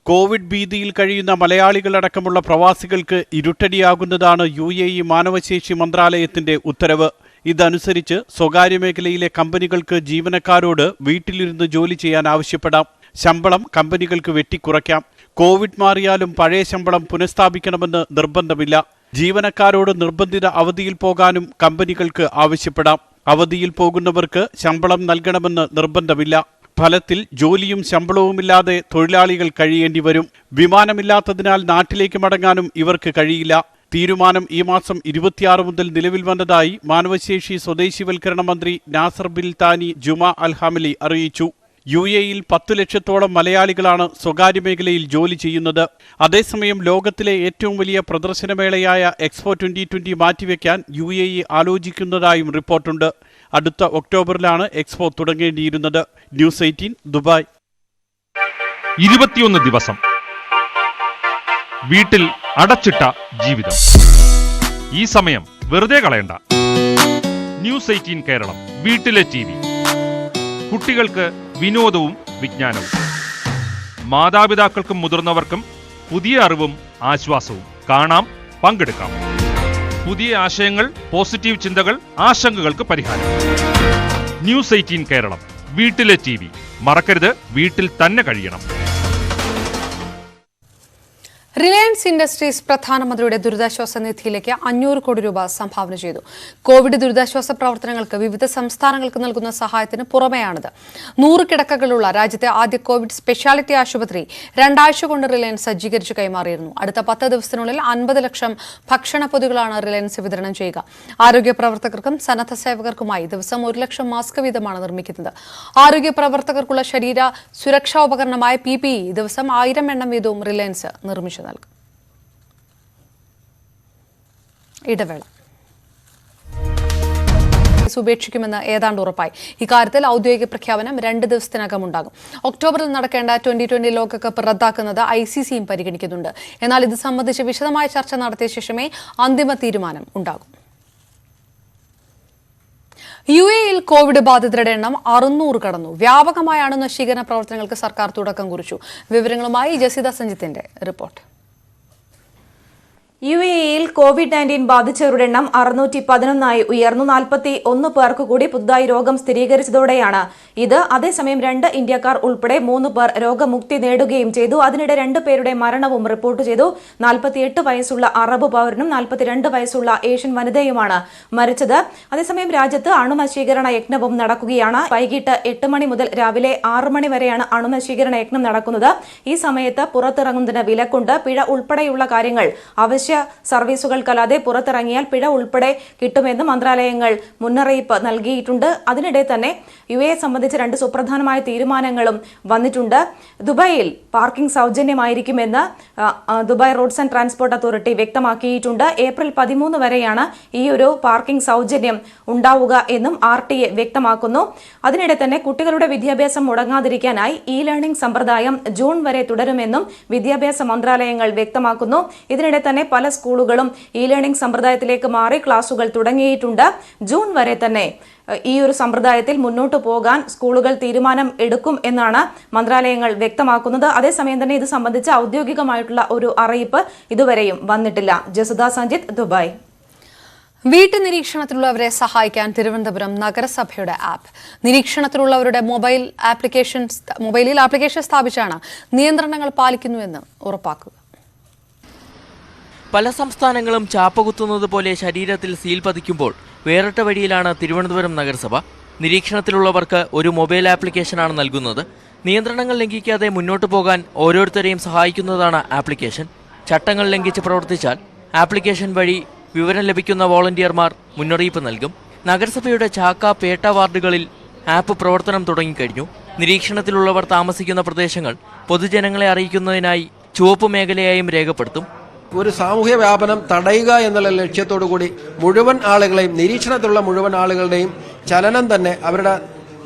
കോവിഡ് ഭീതിയിൽ കഴിയുന്ന മലയാളികളടക്കമുള്ള പ്രവാസികൾക്ക് ഇരുട്ടടിയാകുന്നതാണ് UAE മാനവശേഷി മന്ത്രാലയത്തിന്റെ ഉത്തരവ്. ഇതനുസരിച്ച് സ്വകാര്യ മേഖലയിലെ കമ്പനികൾക്ക് ജീവനക്കാരോട് വീട്ടിലിരുന്ന് ജോലി ചെയ്യാൻ ആവശ്യപ്പെടാം. ശമ്പളം കമ്പനികൾക്ക് വെട്ടിക്കുറയ്ക്കാം. കോവിഡ് മാറിയാലും പഴയ ശമ്പളം പുനഃസ്ഥാപിക്കണമെന്ന് നിർബന്ധമില്ല. ജീവനക്കാരോട് നിർബന്ധിത അവധിയിൽ പോകാനും കമ്പനികൾക്ക് ആവശ്യപ്പെടാം. അവധിയിൽ പോകുന്നവർക്ക് ശമ്പളം നൽകണമെന്ന് നിർബന്ധമില്ല. ഫലത്തിൽ ജോലിയും ശമ്പളവുമില്ലാതെ തൊഴിലാളികൾ കഴിയേണ്ടി വരും. വിമാനമില്ലാത്തതിനാൽ നാട്ടിലേക്ക് മടങ്ങാനും ഇവർക്ക് കഴിയില്ല. തീരുമാനം ഈ മാസം 26 മുതൽ നിലവിൽ വന്നതായി മാനവശേഷി സ്വദേശിവൽക്കരണ മന്ത്രി നാസർ ബിൻ താനി ജുമാ അൽ ഹമലി അറിയിച്ചു. UAEയിൽ 10 ലക്ഷത്തോളം മലയാളികളാണ് സ്വകാര്യ മേഖലയിൽ ജോലി ചെയ്യുന്നത്. അതേസമയം ലോകത്തിലെ ഏറ്റവും വലിയ പ്രദർശനമേളയായ എക്സ്പോ 2020 മാറ്റിവെക്കാൻ UAE ആലോചിക്കുന്നതായും റിപ്പോർട്ടുണ്ട്. അടുത്ത ഒക്ടോബറിലാണ് എക്സ്പോ തുടങ്ങേണ്ടിയിരുന്നത്. News 18 Dubai. 21 ദിവസം വീട്ടിൽ അടച്ചിട്ട ജീവിതം. ഈ സമയം വെറുതെ കളയണ്ട. ന്യൂസ് 18 കേരളം വീട്ടിലെ TV. കുട്ടികൾക്ക് വിനോദവും വിജ്ഞാനവും, മാതാപിതാക്കൾക്കും മുതിർന്നവർക്കും പുതിയ അറിവും ആശ്വാസവും. കാണാം, പങ്കെടുക്കാം. പുതിയ ആശയങ്ങൾ, പോസിറ്റീവ് ചിന്തകൾ, ആശങ്കകൾക്ക് പരിഹാരം. ന്യൂസ് 18 കേരളം വീട്ടിലെ TV. മറക്കരുത്, വീട്ടിൽ തന്നെ കഴിയണം. റിലയൻസ് ഇൻഡസ്ട്രീസ് പ്രധാനമന്ത്രിയുടെ ദുരിതാശ്വാസ നിധിയിലേക്ക് 500 കോടി രൂപ സംഭാവന ചെയ്തു. കോവിഡ് ദുരിതാശ്വാസ പ്രവർത്തനങ്ങൾക്ക് വിവിധ സംസ്ഥാനങ്ങൾക്ക് നൽകുന്ന സഹായത്തിന് പുറമെയാണിത്. 100 കിടക്കകളുള്ള രാജ്യത്തെ ആദ്യ കോവിഡ് സ്പെഷ്യാലിറ്റി ആശുപത്രി 2 ആഴ്ച കൊണ്ട് റിലയൻസ് സജ്ജീകരിച്ചു കൈമാറിയിരുന്നു. അടുത്ത 10 ദിവസത്തിനുള്ളിൽ 50 ലക്ഷം ഭക്ഷണപ്പൊതികളാണ് റിലയൻസ് വിതരണം ചെയ്യുക. ആരോഗ്യ പ്രവർത്തകർക്കും സന്നദ്ധ സേവകർക്കുമായി ദിവസം 1 ലക്ഷം മാസ്ക് വീതമാണ് നിർമ്മിക്കുന്നത്. ആരോഗ്യ പ്രവർത്തകർക്കുള്ള ശരീര സുരക്ഷാ ഉപകരണമായ PPE ദിവസം 1000 എണ്ണം വീതവും റിലയൻസ് നിർമ്മിച്ചു നൽകും. ഇടവേള. ഉപേക്ഷിക്കുമെന്ന് ഏതാണ്ട് ഉറപ്പായി. ഇക്കാര്യത്തിൽ ഔദ്യോഗിക പ്രഖ്യാപനം 2 ദിവസത്തിനകം ഉണ്ടാകും. ഒക്ടോബറിൽ നടക്കേണ്ട 2020 ലോകകപ്പ് റദ്ദാക്കുന്നത് ICCയും പരിഗണിക്കുന്നുണ്ട്. എന്നാൽ ഇത് സംബന്ധിച്ച് വിശദമായ ചർച്ച നടത്തിയ ശേഷമേ അന്തിമ തീരുമാനം ഉണ്ടാകും. UAEയിൽ കോവിഡ് ബാധിതരുടെ എണ്ണം 600 കടന്നു. വ്യാപകമായ അണുനശീകരണ പ്രവർത്തനങ്ങൾക്ക് സർക്കാർ തുടക്കം കുറിച്ചു. വിവരങ്ങളുമായി ജസിത സഞ്ജിത്തിന്റെ റിപ്പോർട്ട്. UAEയിൽ കോവിഡ്-19 ബാധിച്ചവരുടെ എണ്ണം 611 ഉയർന്നു. 41 പേർക്ക് കൂടി പുതുതായി രോഗം സ്ഥിരീകരിച്ചതോടെയാണ് ഇത്. അതേസമയം 2 ഇന്ത്യക്കാർ ഉൾപ്പെടെ 3 പേർ രോഗമുക്തി നേടുകയും ചെയ്തു. അതിനിടെ 2 പേരുടെ മരണവും റിപ്പോർട്ട് ചെയ്തു. 48 വയസ്സുള്ള അറബ് പൗരനും 42 വയസ്സുള്ള ഏഷ്യൻ വനിതയുമാണ് മരിച്ചത്. അതേസമയം രാജ്യത്ത് അണുനശീകരണ യജ്ഞവും നടക്കുകയാണ്. വൈകിട്ട് 8 മണി മുതൽ രാവിലെ 6 മണി വരെയാണ് അണുനശീകരണ യജ്ഞം നടക്കുന്നത്. ഈ സമയത്ത് പുറത്തിറങ്ങുന്നതിന് വിലക്കുണ്ട്. പിഴ ഉൾപ്പെടെയുള്ള കാര്യങ്ങൾ അവശ്യ സർവീസുകൾക്കല്ലാതെ പുറത്തിറങ്ങിയാൽ പിഴ ഉൾപ്പെടെ കിട്ടുമെന്ന് മന്ത്രാലയങ്ങൾ മുന്നറിയിപ്പ് നൽകിയിട്ടുണ്ട്. അതിനിടെ തന്നെ UAE സംബന്ധിച്ച് 2 സുപ്രധാനമായ തീരുമാനങ്ങളും വന്നിട്ടുണ്ട്. ദുബായിൽ പാർക്കിംഗ് സൗജന്യമായിരിക്കുമെന്ന് Dubai roads and transport authority വ്യക്തമാക്കിയിട്ടുണ്ട്. ഏപ്രിൽ 13 വരെയാണ് ഈ ഒരു പാർക്കിംഗ് സൗജന്യം ഉണ്ടാവുക എന്നും RTA വ്യക്തമാക്കുന്നു. അതിനിടെ തന്നെ കുട്ടികളുടെ വിദ്യാഭ്യാസം മുടങ്ങാതിരിക്കാനായി ലേണിംഗ് സമ്പ്രദായം ജൂൺ വരെ തുടരുമെന്നും വിദ്യാഭ്യാസ മന്ത്രാലയങ്ങൾ വ്യക്തമാക്കുന്നു. ഇതിനിടെ തന്നെ പല സ്കൂളുകളും ലേണിംഗ് സമ്പ്രദായത്തിലേക്ക് മാറി ക്ലാസുകൾ തുടങ്ങിയിട്ടുണ്ട്. ജൂൺ വരെ തന്നെ ഈ ഒരു സമ്പ്രദായത്തിൽ മുന്നോട്ട് പോകാൻ സ്കൂളുകൾ തീരുമാനം എടുക്കും എന്നാണ് മന്ത്രാലയങ്ങൾ വ്യക്തമാക്കുന്നത്. അതേസമയം തന്നെ ഇത് സംബന്ധിച്ച് ഔദ്യോഗികമായിട്ടുള്ള ഒരു അറിയിപ്പ് ഇതുവരെയും വന്നിട്ടില്ല. ജസുദ സഞ്ജിത്ത്, ദുബായ്. വീട്ടുനിരീക്ഷണത്തിലുള്ളവരെ സഹായിക്കാൻ തിരുവനന്തപുരം നഗരസഭയുടെ ആപ്പ്. നിരീക്ഷണത്തിലുള്ളവരുടെ മൊബൈലിൽ ആപ്ലിക്കേഷൻ സ്ഥാപിച്ചാണ് നിയന്ത്രണങ്ങൾ പാലിക്കുന്നുവെന്ന് ഉറപ്പാക്കുക. പല സംസ്ഥാനങ്ങളും ചാപ്പകുത്തുന്നത് പോലെ ശരീരത്തിൽ സീൽ പതിക്കുമ്പോൾ വേറിട്ട വഴിയിലാണ് തിരുവനന്തപുരം നഗരസഭ. നിരീക്ഷണത്തിലുള്ളവർക്ക് ഒരു മൊബൈൽ ആപ്ലിക്കേഷനാണ് നൽകുന്നത്. നിയന്ത്രണങ്ങൾ ലംഘിക്കാതെ മുന്നോട്ടു പോകാൻ ഓരോരുത്തരെയും സഹായിക്കുന്നതാണ് ആപ്ലിക്കേഷൻ. ചട്ടങ്ങൾ ലംഘിച്ച് പ്രവർത്തിച്ചാൽ ആപ്ലിക്കേഷൻ വഴി വിവരം ലഭിക്കുന്ന വോളണ്ടിയർമാർ മുന്നറിയിപ്പ് നൽകും. നഗരസഭയുടെ ചാക്ക, പേട്ട വാർഡുകളിൽ ആപ്പ് പ്രവർത്തനം തുടങ്ങിക്കഴിഞ്ഞു. നിരീക്ഷണത്തിലുള്ളവർ താമസിക്കുന്ന പ്രദേശങ്ങൾ പൊതുജനങ്ങളെ അറിയിക്കുന്നതിനായി ചുവപ്പ് മേഖലയായും രേഖപ്പെടുത്തും. ഒരു സാമൂഹ്യ വ്യാപനം തടയുക എന്നുള്ള ലക്ഷ്യത്തോടു കൂടി മുഴുവൻ ആളുകളെയും, നിരീക്ഷണത്തിലുള്ള മുഴുവൻ ആളുകളുടെയും ചലനം തന്നെ അവരുടെ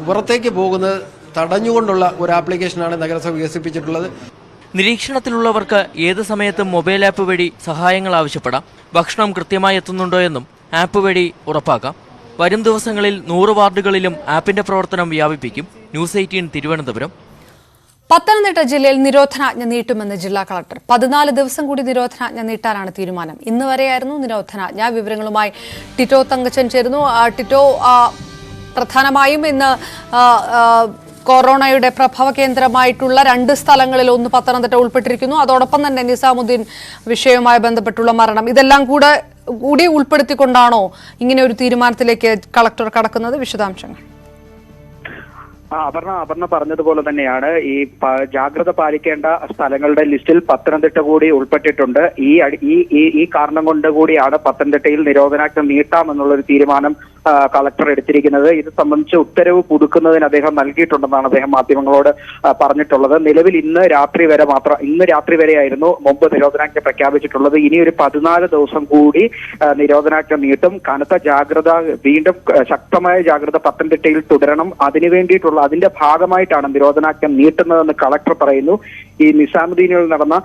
പുറത്തേക്ക് പോകുന്നത് തടഞ്ഞുകൊണ്ടുള്ള ഒരു ആപ്ലിക്കേഷനാണ് നഗരസഭ വികസിപ്പിച്ചിട്ടുള്ളത്. നിരീക്ഷണത്തിലുള്ളവർക്ക് ഏത് സമയത്തും മൊബൈൽ ആപ്പ് വഴി സഹായങ്ങൾ ആവശ്യപ്പെടാം. ഭക്ഷണം കൃത്യമായി എത്തുന്നുണ്ടോ എന്നും ആപ്പ് വഴി ഉറപ്പാക്കാം. വരും ദിവസങ്ങളിൽ 100 വാർഡുകളിലും ആപ്പിന്റെ പ്രവർത്തനം വ്യാപിപ്പിക്കും. ന്യൂസ് 18 തിരുവനന്തപുരം. പത്തനംതിട്ട ജില്ലയിൽ നിരോധനാജ്ഞ നീട്ടുമെന്ന് ജില്ലാ കളക്ടർ. 14 ദിവസം കൂടി നിരോധനാജ്ഞ നീട്ടാനാണ് തീരുമാനം. ഇന്ന് വരെയായിരുന്നു നിരോധനാജ്ഞ. വിവരങ്ങളുമായി ടിറ്റോ തങ്കച്ചൻ ചേരുന്നു. ടിറ്റോ, പ്രധാനമായും ഇന്ന് കൊറോണയുടെ പ്രഭവ കേന്ദ്രമായിട്ടുള്ള 2 സ്ഥലങ്ങളിൽ ഒന്ന് പത്തനംതിട്ട ഉൾപ്പെട്ടിരിക്കുന്നു. അതോടൊപ്പം തന്നെ നിസാമുദ്ദീൻ വിഷയവുമായി ബന്ധപ്പെട്ടുള്ള മരണം, ഇതെല്ലാം കൂടി ഉൾപ്പെടുത്തിക്കൊണ്ടാണോ ഇങ്ങനെ ഒരു തീരുമാനത്തിലേക്ക് കളക്ടർ കടക്കുന്നത്? വിശദാംശങ്ങൾ. അപർണ പറഞ്ഞതുപോലെ തന്നെയാണ് ഈ ജാഗ്രത പാലിക്കേണ്ട സ്ഥലങ്ങളുടെ ലിസ്റ്റിൽ പത്തനംതിട്ട കൂടി ഉൾപ്പെട്ടിട്ടുണ്ട്. ഈ കാരണം കൊണ്ട് കൂടിയാണ് പത്തനംതിട്ടയിൽ നിരോധനാജ്ഞ നീട്ടാമെന്നുള്ളൊരു തീരുമാനം കളക്ടർ എടുത്തിരിക്കുന്നത്. ഇത് സംബന്ധിച്ച് ഉത്തരവ് പുതുക്കുന്നതിന് അദ്ദേഹം നൽകിയിട്ടുണ്ടെന്നാണ് അദ്ദേഹം മാധ്യമങ്ങളോട് പറഞ്ഞിട്ടുള്ളത്. നിലവിൽ ഇന്ന് രാത്രി വരെയായിരുന്നു മുമ്പ് നിരോധനാജ്ഞ പ്രഖ്യാപിച്ചിട്ടുള്ളത്. ഇനി ഒരു 14 ദിവസം കൂടി നിരോധനാജ്ഞ നീട്ടും. കനത്ത ജാഗ്രത, വീണ്ടും ശക്തമായ ജാഗ്രത പത്തനംതിട്ടയിൽ തുടരണം. അതിന്റെ ഭാഗമായിട്ടാണ് നിരോധനാജ്ഞ നീട്ടുന്നതെന്ന് കളക്ടർ പറയുന്നു. ഈ നിസാമുദ്ദീനിൽ നടന്ന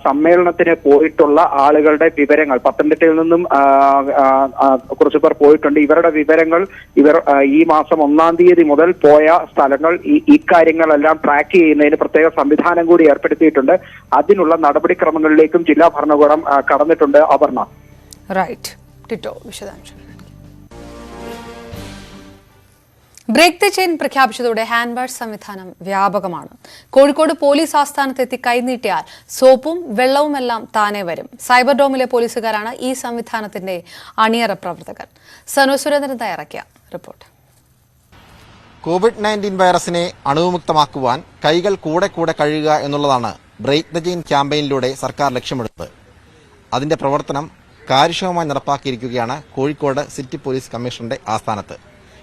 സമ്മേളനത്തിന് പോയിട്ടുള്ള ആളുകളുടെ വിവരങ്ങൾ പത്തനംതിട്ടയിൽ നിന്നും കുറച്ചു പേർ പോയിട്ടുണ്ട്. ഇവരുടെ വിവരങ്ങൾ ഈ മാസം 1-ാം തീയതി മുതൽ പോയ സ്ഥലങ്ങൾ ഇക്കാര്യങ്ങളെല്ലാം ട്രാക്ക് ചെയ്യുന്നതിന് പ്രത്യേക സംവിധാനം കൂടി ഏർപ്പെടുത്തിയിട്ടുണ്ട്. അതിനുള്ള നടപടിക്രമങ്ങളിലേക്കും ജില്ലാ ഭരണകൂടം കടന്നിട്ടുണ്ട്. അപർണ. റൈറ്റ്. ടിറ്റോ വിശദാംശം. ബ്രേക്ക് ദ ചെയിൻ പ്രഖ്യാപിച്ചതോടെ ഹാൻഡ് വാഷ് സംവിധാനം വ്യാപകമാണ്. കോഴിക്കോട് പോലീസ് ആസ്ഥാനത്തെത്തി കൈനീട്ടിയാൽ സോപ്പും വെള്ളവുമെല്ലാം താനെ വരും. സൈബർ ഡോമിലെ പോലീസുകാരാണ് ഈ സംവിധാനത്തിന്റെ അണിയറ പ്രവർത്തകർ. സനോ സുരേന്ദ്രൻ തയ്യാറാക്കിയ റിപ്പോർട്ട്. കോവിഡ്-19 വൈറസിനെ അണുവിമുക്തമാക്കുവാൻ കൈകൾ കൂടെ കഴുകുക എന്നുള്ളതാണ് ബ്രേക്ക് ദ ചെയിൻ ക്യാമ്പയിനിലൂടെ സർക്കാർ ലക്ഷ്യമിടുന്നത്. അതിന്റെ പ്രവർത്തനം കാര്യക്ഷമമായി നടപ്പാക്കിയിരിക്കുകയാണ് കോഴിക്കോട് സിറ്റി പോലീസ് കമ്മീഷണറുടെ ആസ്ഥാനത്ത്.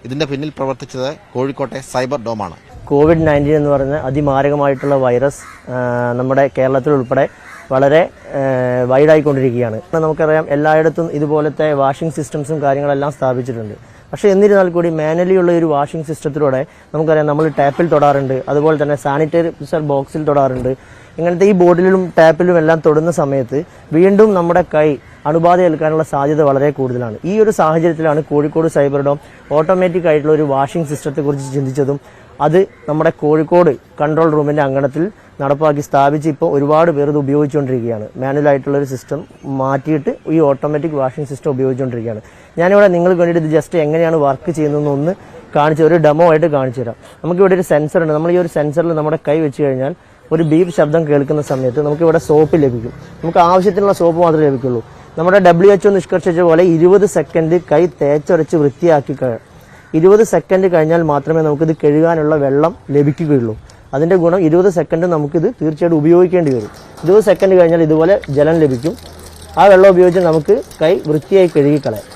ഇതിന്റെ പിന്നിൽ പ്രവർത്തിച്ചത് കോഴിക്കോട്ടെ സൈബർ ഡോമാണ്. കോവിഡ്-19 എന്ന് പറയുന്ന അതിമാരകമായിട്ടുള്ള വൈറസ് നമ്മുടെ കേരളത്തിൽ ഉൾപ്പെടെ വളരെ വൈഡായിക്കൊണ്ടിരിക്കുകയാണ്. നമുക്കറിയാം എല്ലായിടത്തും ഇതുപോലത്തെ വാഷിംഗ് സിസ്റ്റംസും കാര്യങ്ങളെല്ലാം സ്ഥാപിച്ചിട്ടുണ്ട്. പക്ഷേ എന്നിരുന്നാൽ കൂടി മാനുവലി ഉള്ള ഒരു വാഷിംഗ് സിസ്റ്റത്തിലൂടെ നമുക്കറിയാം നമ്മൾ ടാപ്പിൽ തൊടാറുണ്ട്, അതുപോലെ തന്നെ സാനിറ്റൈസർ ബോക്സിൽ തൊടാറുണ്ട്. ഇങ്ങനത്തെ ഈ ബോട്ടിലും ടാപ്പിലും എല്ലാം തൊടുന്ന സമയത്ത് വീണ്ടും നമ്മുടെ കൈ അണുബാധ ഏൽക്കാനുള്ള സാധ്യത വളരെ കൂടുതലാണ്. ഈ ഒരു സാഹചര്യത്തിലാണ് കോഴിക്കോട് സൈബർ ഡോം ഓട്ടോമാറ്റിക് ആയിട്ടുള്ള ഒരു വാഷിംഗ് സിസ്റ്റത്തെക്കുറിച്ച് ചിന്തിച്ചതും അത് നമ്മുടെ കോഴിക്കോട് കൺട്രോൾ റൂമിന്റെ അങ്കണത്തിൽ നടപ്പാക്കി സ്ഥാപിച്ച് ഇപ്പോൾ ഒരുപാട് പേർ ഇത് ഉപയോഗിച്ചുകൊണ്ടിരിക്കുകയാണ്. മാനുവൽ ആയിട്ടുള്ള ഒരു സിസ്റ്റം മാറ്റിയിട്ട് ഈ ഓട്ടോമാറ്റിക് വാഷിംഗ് സിസ്റ്റം ഉപയോഗിച്ചുകൊണ്ടിരിക്കുകയാണ്. ഞാനിവിടെ നിങ്ങൾക്ക് വേണ്ടിയിട്ട് ഇത് ജസ്റ്റ് എങ്ങനെയാണ് വർക്ക് ചെയ്യുന്നതെന്ന് ഒന്ന് ഒരു ഡെമോ ആയിട്ട് കാണിച്ചു തരാം. നമുക്കിവിടെ ഒരു സെൻസർ ഉണ്ട്. നമ്മൾ ഈ ഒരു സെൻസറിൽ നമ്മുടെ കൈ വെച്ച് കഴിഞ്ഞാൽ ഒരു ബീപ്പ് ശബ്ദം കേൾക്കുന്ന സമയത്ത് നമുക്കിവിടെ സോപ്പ് ലഭിക്കും. നമുക്ക് ആവശ്യത്തിനുള്ള സോപ്പ് മാത്രമേ ലഭിക്കുള്ളൂ. നമ്മുടെ WHO നിഷ്കർഷിച്ച പോലെ 20 സെക്കൻഡ് കൈ തേച്ചൊരച്ച് വൃത്തിയാക്കി 20 സെക്കൻഡ് കഴിഞ്ഞാൽ മാത്രമേ നമുക്കിത് കഴുകാനുള്ള വെള്ളം ലഭിക്കുകയുള്ളൂ. അതിന്റെ ഗുണം 20 സെക്കൻഡ് നമുക്കിത് തീർച്ചയായിട്ടും ഉപയോഗിക്കേണ്ടി വരും. 20 സെക്കൻഡ് കഴിഞ്ഞാൽ ഇതുപോലെ ജലം ലഭിക്കും. ആ വെള്ളം ഉപയോഗിച്ച് നമുക്ക് കൈ വൃത്തിയായി കഴുകിക്കളയാം.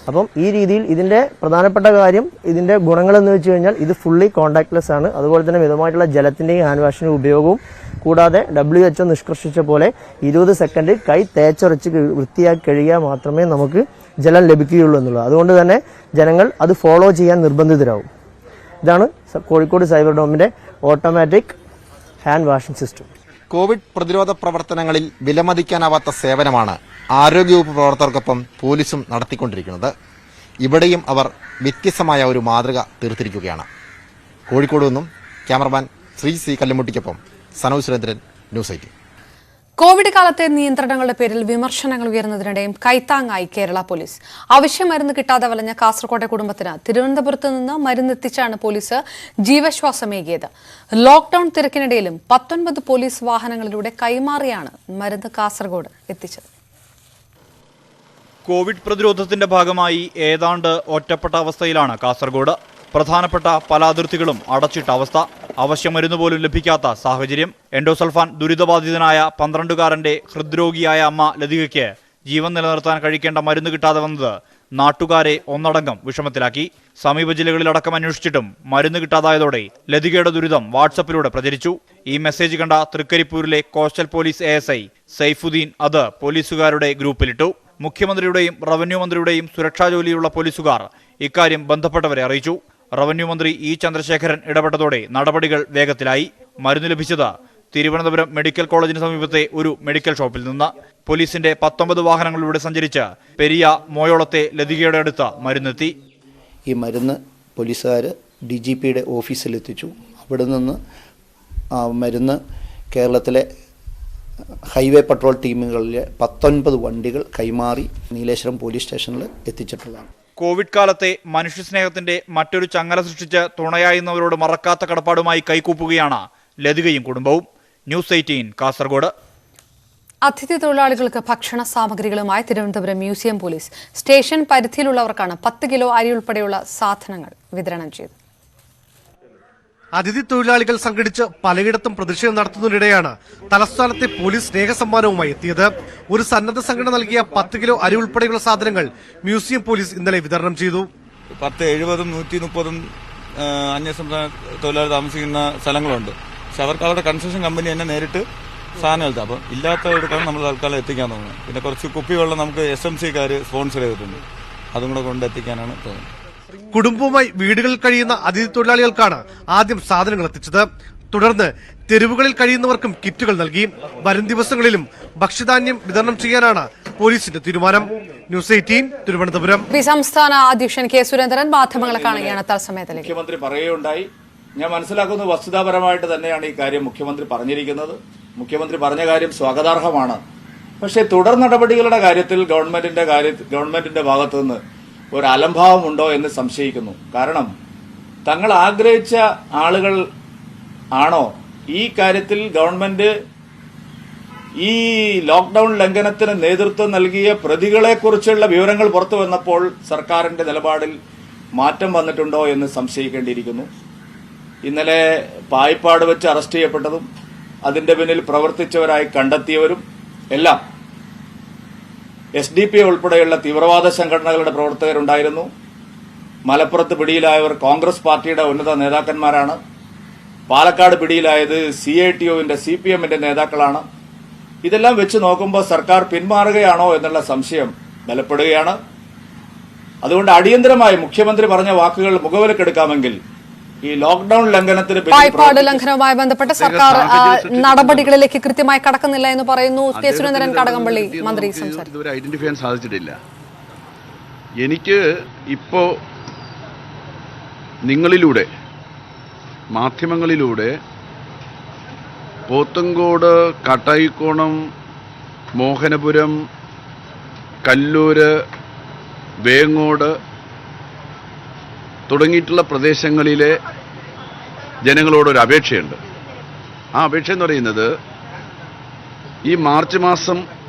അപ്പം ഈ രീതിയിൽ ഇതിന്റെ പ്രധാനപ്പെട്ട കാര്യം, ഇതിന്റെ ഗുണങ്ങളെന്ന് വെച്ച് കഴിഞ്ഞാൽ ഇത് ഫുള്ളി കോൺടാക്ട്ലെസ് ആണ്. അതുപോലെ തന്നെ മിതമായിട്ടുള്ള ജലത്തിന്റെയും ഹാൻഡ് വാഷിന്റെ ഉപയോഗവും കൂടാതെ WHO നിഷ്കർഷിച്ച പോലെ 20 സെക്കൻഡ് കൈ തേച്ചൊരച്ച് വൃത്തിയാക്കി കഴുകിയാൽ മാത്രമേ നമുക്ക് ജലം ലഭിക്കുകയുള്ളൂ എന്നുള്ളത്. അതുകൊണ്ട് തന്നെ ജനങ്ങൾ അത് ഫോളോ ചെയ്യാൻ നിർബന്ധിതരാകും. ഇതാണ് കോഴിക്കോട് സൈബർ ഡോമിന്റെ automatic hand washing system. Covid പ്രതിരോധ പ്രവർത്തനങ്ങളിൽ വിലമതിക്കാനാവാത്ത സേവനമാണ് ആരോഗ്യവകുപ്പ് പ്രവർത്തകർക്കൊപ്പം പോലീസും നടത്തിക്കൊണ്ടിരിക്കുന്നത്. ഇവിടെയും അവർ വ്യത്യസ്തമായ ഒരു മാതൃക തീർത്തിരിക്കുകയാണ്. കോഴിക്കോട് നിന്നും ക്യാമറമാൻ ശ്രീ സി കല്ലുമുട്ടിക്കൊപ്പം സനോ സുരേന്ദ്രൻ, ന്യൂസ് 18. കോവിഡ് കാലത്തെ നിയന്ത്രണങ്ങളുടെ പേരിൽ വിമർശനങ്ങൾ ഉയർന്നതിനിടെയും കൈത്താങ്ങായി കേരള പോലീസ്. അവശ്യ മരുന്ന് കിട്ടാതെ വലഞ്ഞ കാസർകോട്ടെ കുടുംബത്തിന് തിരുവനന്തപുരത്ത് നിന്ന് മരുന്നെത്തിച്ചാണ് പോലീസ് ജീവശ്വാസമേകിയത്. ലോക്ഡൌൺ തിരക്കിനിടയിലും 19 പോലീസ് വാഹനങ്ങളിലൂടെ കൈമാറിയാണ് മരുന്ന് കാസർഗോഡ് എത്തിച്ചത്. കോവിഡ് പ്രതിരോധത്തിന്റെ ഭാഗമായി ഏതാണ്ട് ഒറ്റപ്പെട്ട അവസ്ഥയിലാണ് കാസർഗോഡ്. പ്രധാനപ്പെട്ട പല അതിർത്തികളും അടച്ചിട്ട അവസ്ഥ. അവശ്യമരുന്ന് പോലും ലഭിക്കാത്ത സാഹചര്യം. എൻഡോസൾഫാൻ ദുരിതബാധിതനായ 12-കാരന്റെ ഹൃദ്രോഗിയായ അമ്മ ലതികയ്ക്ക് ജീവൻ നിലനിർത്താൻ കഴിക്കേണ്ട മരുന്ന് കിട്ടാതെ വന്നത് നാട്ടുകാരെ ഒന്നടങ്കം വിഷമത്തിലാക്കി. സമീപ ജില്ലകളിലടക്കം അന്വേഷിച്ചിട്ടും മരുന്ന് കിട്ടാതായതോടെ ലതികയുടെ ദുരിതം വാട്സപ്പിലൂടെ പ്രചരിച്ചു. ഈ മെസ്സേജ് കണ്ട തൃക്കരിപ്പൂരിലെ കോസ്റ്റൽ പോലീസ് ASI സൈഫുദ്ദീൻ അത് പോലീസുകാരുടെ ഗ്രൂപ്പിലിട്ടു. മുഖ്യമന്ത്രിയുടെയും റവന്യൂ മന്ത്രിയുടെയും സുരക്ഷാ ജോലിയുള്ള പോലീസുകാർ ഇക്കാര്യം ബന്ധപ്പെട്ടവരെ അറിയിച്ചു. റവന്യൂ മന്ത്രി E. ചന്ദ്രശേഖരൻ ഇടപെട്ടതോടെ നടപടികൾ വേഗത്തിലായി. മരുന്ന് ലഭിച്ചത് തിരുവനന്തപുരം മെഡിക്കൽ കോളേജിന് സമീപത്തെ ഒരു മെഡിക്കൽ ഷോപ്പിൽ നിന്ന്. പോലീസിന്റെ 19 വാഹനങ്ങളിലൂടെ സഞ്ചരിച്ച് പെരിയ മോയോളത്തെ ലതികയുടെ അടുത്ത് മരുന്നെത്തി. ഈ മരുന്ന് പോലീസുകാർ DGPയുടെ ഓഫീസിലെത്തിച്ചു. അവിടെ നിന്ന് മരുന്ന് കേരളത്തിലെ ഹൈവേ പട്രോൾ ടീമുകളിലെ 19 വണ്ടികൾ കൈമാറി നീലേശ്വരം പോലീസ് സ്റ്റേഷനിൽ എത്തിച്ചിട്ടുള്ളതാണ്. കോവിഡ് കാലത്തെ മനുഷ്യസ്നേഹത്തിന്റെ മറ്റൊരു ചങ്ങല സൃഷ്ടിച്ച് തുണയായിരുന്നവരോട് മറക്കാത്ത കടപ്പാടുമായി കൈകൂപ്പുകയാണ് ലതികയും കുടുംബവും. ന്യൂസ് 18 കാസർഗോഡ്. അതിഥി തൊഴിലാളികൾക്ക് ഭക്ഷണ സാമഗ്രികളുമായി തിരുവനന്തപുരം മ്യൂസിയം പോലീസ്. സ്റ്റേഷൻ പരിധിയിലുള്ളവർക്കാണ് 10 കിലോ അരി ഉൾപ്പെടെയുള്ള സാധനങ്ങൾ വിതരണം ചെയ്തത്. അതിഥി തൊഴിലാളികൾ സംഘടിച്ച് പലയിടത്തും പ്രതിഷേധം നടത്തുന്നതിനിടെയാണ് തലസ്ഥാനത്തെ പോലീസ് സ്നേഹസമ്മാനവുമായി എത്തിയത്. ഒരു സന്നദ്ധ സംഘടന നൽകിയ 10 കിലോ അരി ഉൾപ്പെടെയുള്ള സാധനങ്ങൾ മ്യൂസിയം പോലീസ് ഇന്നലെ വിതരണം ചെയ്തു. 70, 130 അന്യസംസ്ഥാന തൊഴിലാളികൾ താമസിക്കുന്ന സ്ഥലങ്ങളുണ്ട്. പക്ഷെ അവർക്ക് അവരുടെ കൺസ്ട്രക്ഷൻ കമ്പനി തന്നെ നേരിട്ട് സാധനം എടുത്താൽ അപ്പോൾ ഇല്ലാത്തവർക്കാണ് നമ്മൾ തൽക്കാലം എത്തിക്കാൻ തോന്നുന്നത്. പിന്നെ കുറച്ച് കുപ്പിവെള്ളം നമുക്ക് SMCക്കാർ സ്പോൺസർ ചെയ്തിട്ടുണ്ട്. അതും കൂടെ കൊണ്ട് എത്തിക്കാനാണ് തോന്നുന്നത്. കുടുംബവുമായി വീടുകളിൽ കഴിയുന്ന അതിഥി തൊഴിലാളികൾക്കാണ് ആദ്യം സാധനങ്ങൾ എത്തിച്ചത്. തുടർന്ന് തെരുവുകളിൽ കഴിയുന്നവർക്കും കിറ്റുകൾ നൽകി. വരും ദിവസങ്ങളിലും ഭക്ഷ്യധാന്യം വിതരണം ചെയ്യാനാണ് പോലീസിന്റെ തീരുമാനം. ന്യൂസ് 18 തിരുവനന്തപുരം. സംസ്ഥാന അധ്യക്ഷൻ കെ സുരേന്ദ്രൻ മാധ്യമങ്ങളെ കാണുകയാണ് തത്സമയത്തിലേക്ക്. മുഖ്യമന്ത്രി പറയുകയുണ്ടായി. ഞാൻ മനസ്സിലാക്കുന്നത് വസ്തുതാപരമായിട്ട് തന്നെയാണ് ഈ കാര്യം മുഖ്യമന്ത്രി പറഞ്ഞിരിക്കുന്നത്. മുഖ്യമന്ത്രി പറഞ്ഞ കാര്യം സ്വാഗതാർഹമാണ്. പക്ഷേ തുടർ നടപടികളുടെ കാര്യത്തിൽ ഗവൺമെന്റിന്റെ ഭാഗത്തുനിന്ന് ഒരു അലംഭാവമുണ്ടോ എന്ന് സംശയിക്കുന്നു. കാരണം തങ്ങൾ ആഗ്രഹിച്ച ആളുകൾ ആണോ ഈ കാര്യത്തിൽ ഗവൺമെന്റ് ഈ ലോക്ക്ഡൌൺ ലംഘനത്തിന് നേതൃത്വം നൽകിയ പ്രതികളെക്കുറിച്ചുള്ള വിവരങ്ങൾ പുറത്തു വന്നപ്പോൾ സർക്കാരിന്റെ നിലപാടിൽ മാറ്റം വന്നിട്ടുണ്ടോ എന്ന് സംശയിക്കേണ്ടിയിരിക്കുന്നു. ഇന്നലെ പായിപ്പാട് വെച്ച് അറസ്റ്റ് ചെയ്യപ്പെട്ടതും അതിന്റെ പിന്നിൽ പ്രവർത്തിച്ചവരായി കണ്ടെത്തിയവരും എല്ലാം SDP ഉൾപ്പെടെയുള്ള തീവ്രവാദ സംഘടനകളുടെ പ്രവർത്തകരുണ്ടായിരുന്നു. മലപ്പുറത്ത് പിടിയിലായവർ കോൺഗ്രസ് പാർട്ടിയുടെ ഉന്നത നേതാക്കന്മാരാണ്. പാലക്കാട് പിടിയിലായത് CITOവിന്റെ CPMന്റെ നേതാക്കളാണ്. ഇതെല്ലാം വെച്ച് നോക്കുമ്പോൾ സർക്കാർ പിന്മാറുകയാണോ എന്നുള്ള സംശയം ബലപ്പെടുകയാണ്. അതുകൊണ്ട് അടിയന്തരമായി മുഖ്യമന്ത്രി പറഞ്ഞ വാക്കുകൾ മുഖവിലക്കെടുക്കാമെങ്കിൽ ഈ ലോക്ക്ഡൌൺ ലംഘനത്തിന് പായിപ്പാട് ലംഘനവുമായി ബന്ധപ്പെട്ട് സർക്കാർ നടപടികളിലേക്ക് കൃത്യമായി കടക്കുന്നില്ല എന്ന് പറയുന്നു കെ സുരേന്ദ്രൻ കടകംപള്ളി മന്ത്രി. ഇതുവരെ ഐഡന്റിഫൈ ചെയ്യാൻ സാധിച്ചിട്ടില്ല. എനിക്ക് ഇപ്പോ നിങ്ങളിലൂടെ മാധ്യമങ്ങളിലൂടെ പോത്തങ്കോട്, കാട്ടായിക്കോണം, മോഹനപുരം, കല്ലൂര്, വേങ്ങോട് തുടങ്ങിയിട്ടുള്ള പ്രദേശങ്ങളിലെ ജനങ്ങളോടൊരു അപേക്ഷയുണ്ട്. ആ അപേക്ഷ എന്ന് പറയുന്നത് ഈ മാർച്ച് മാസം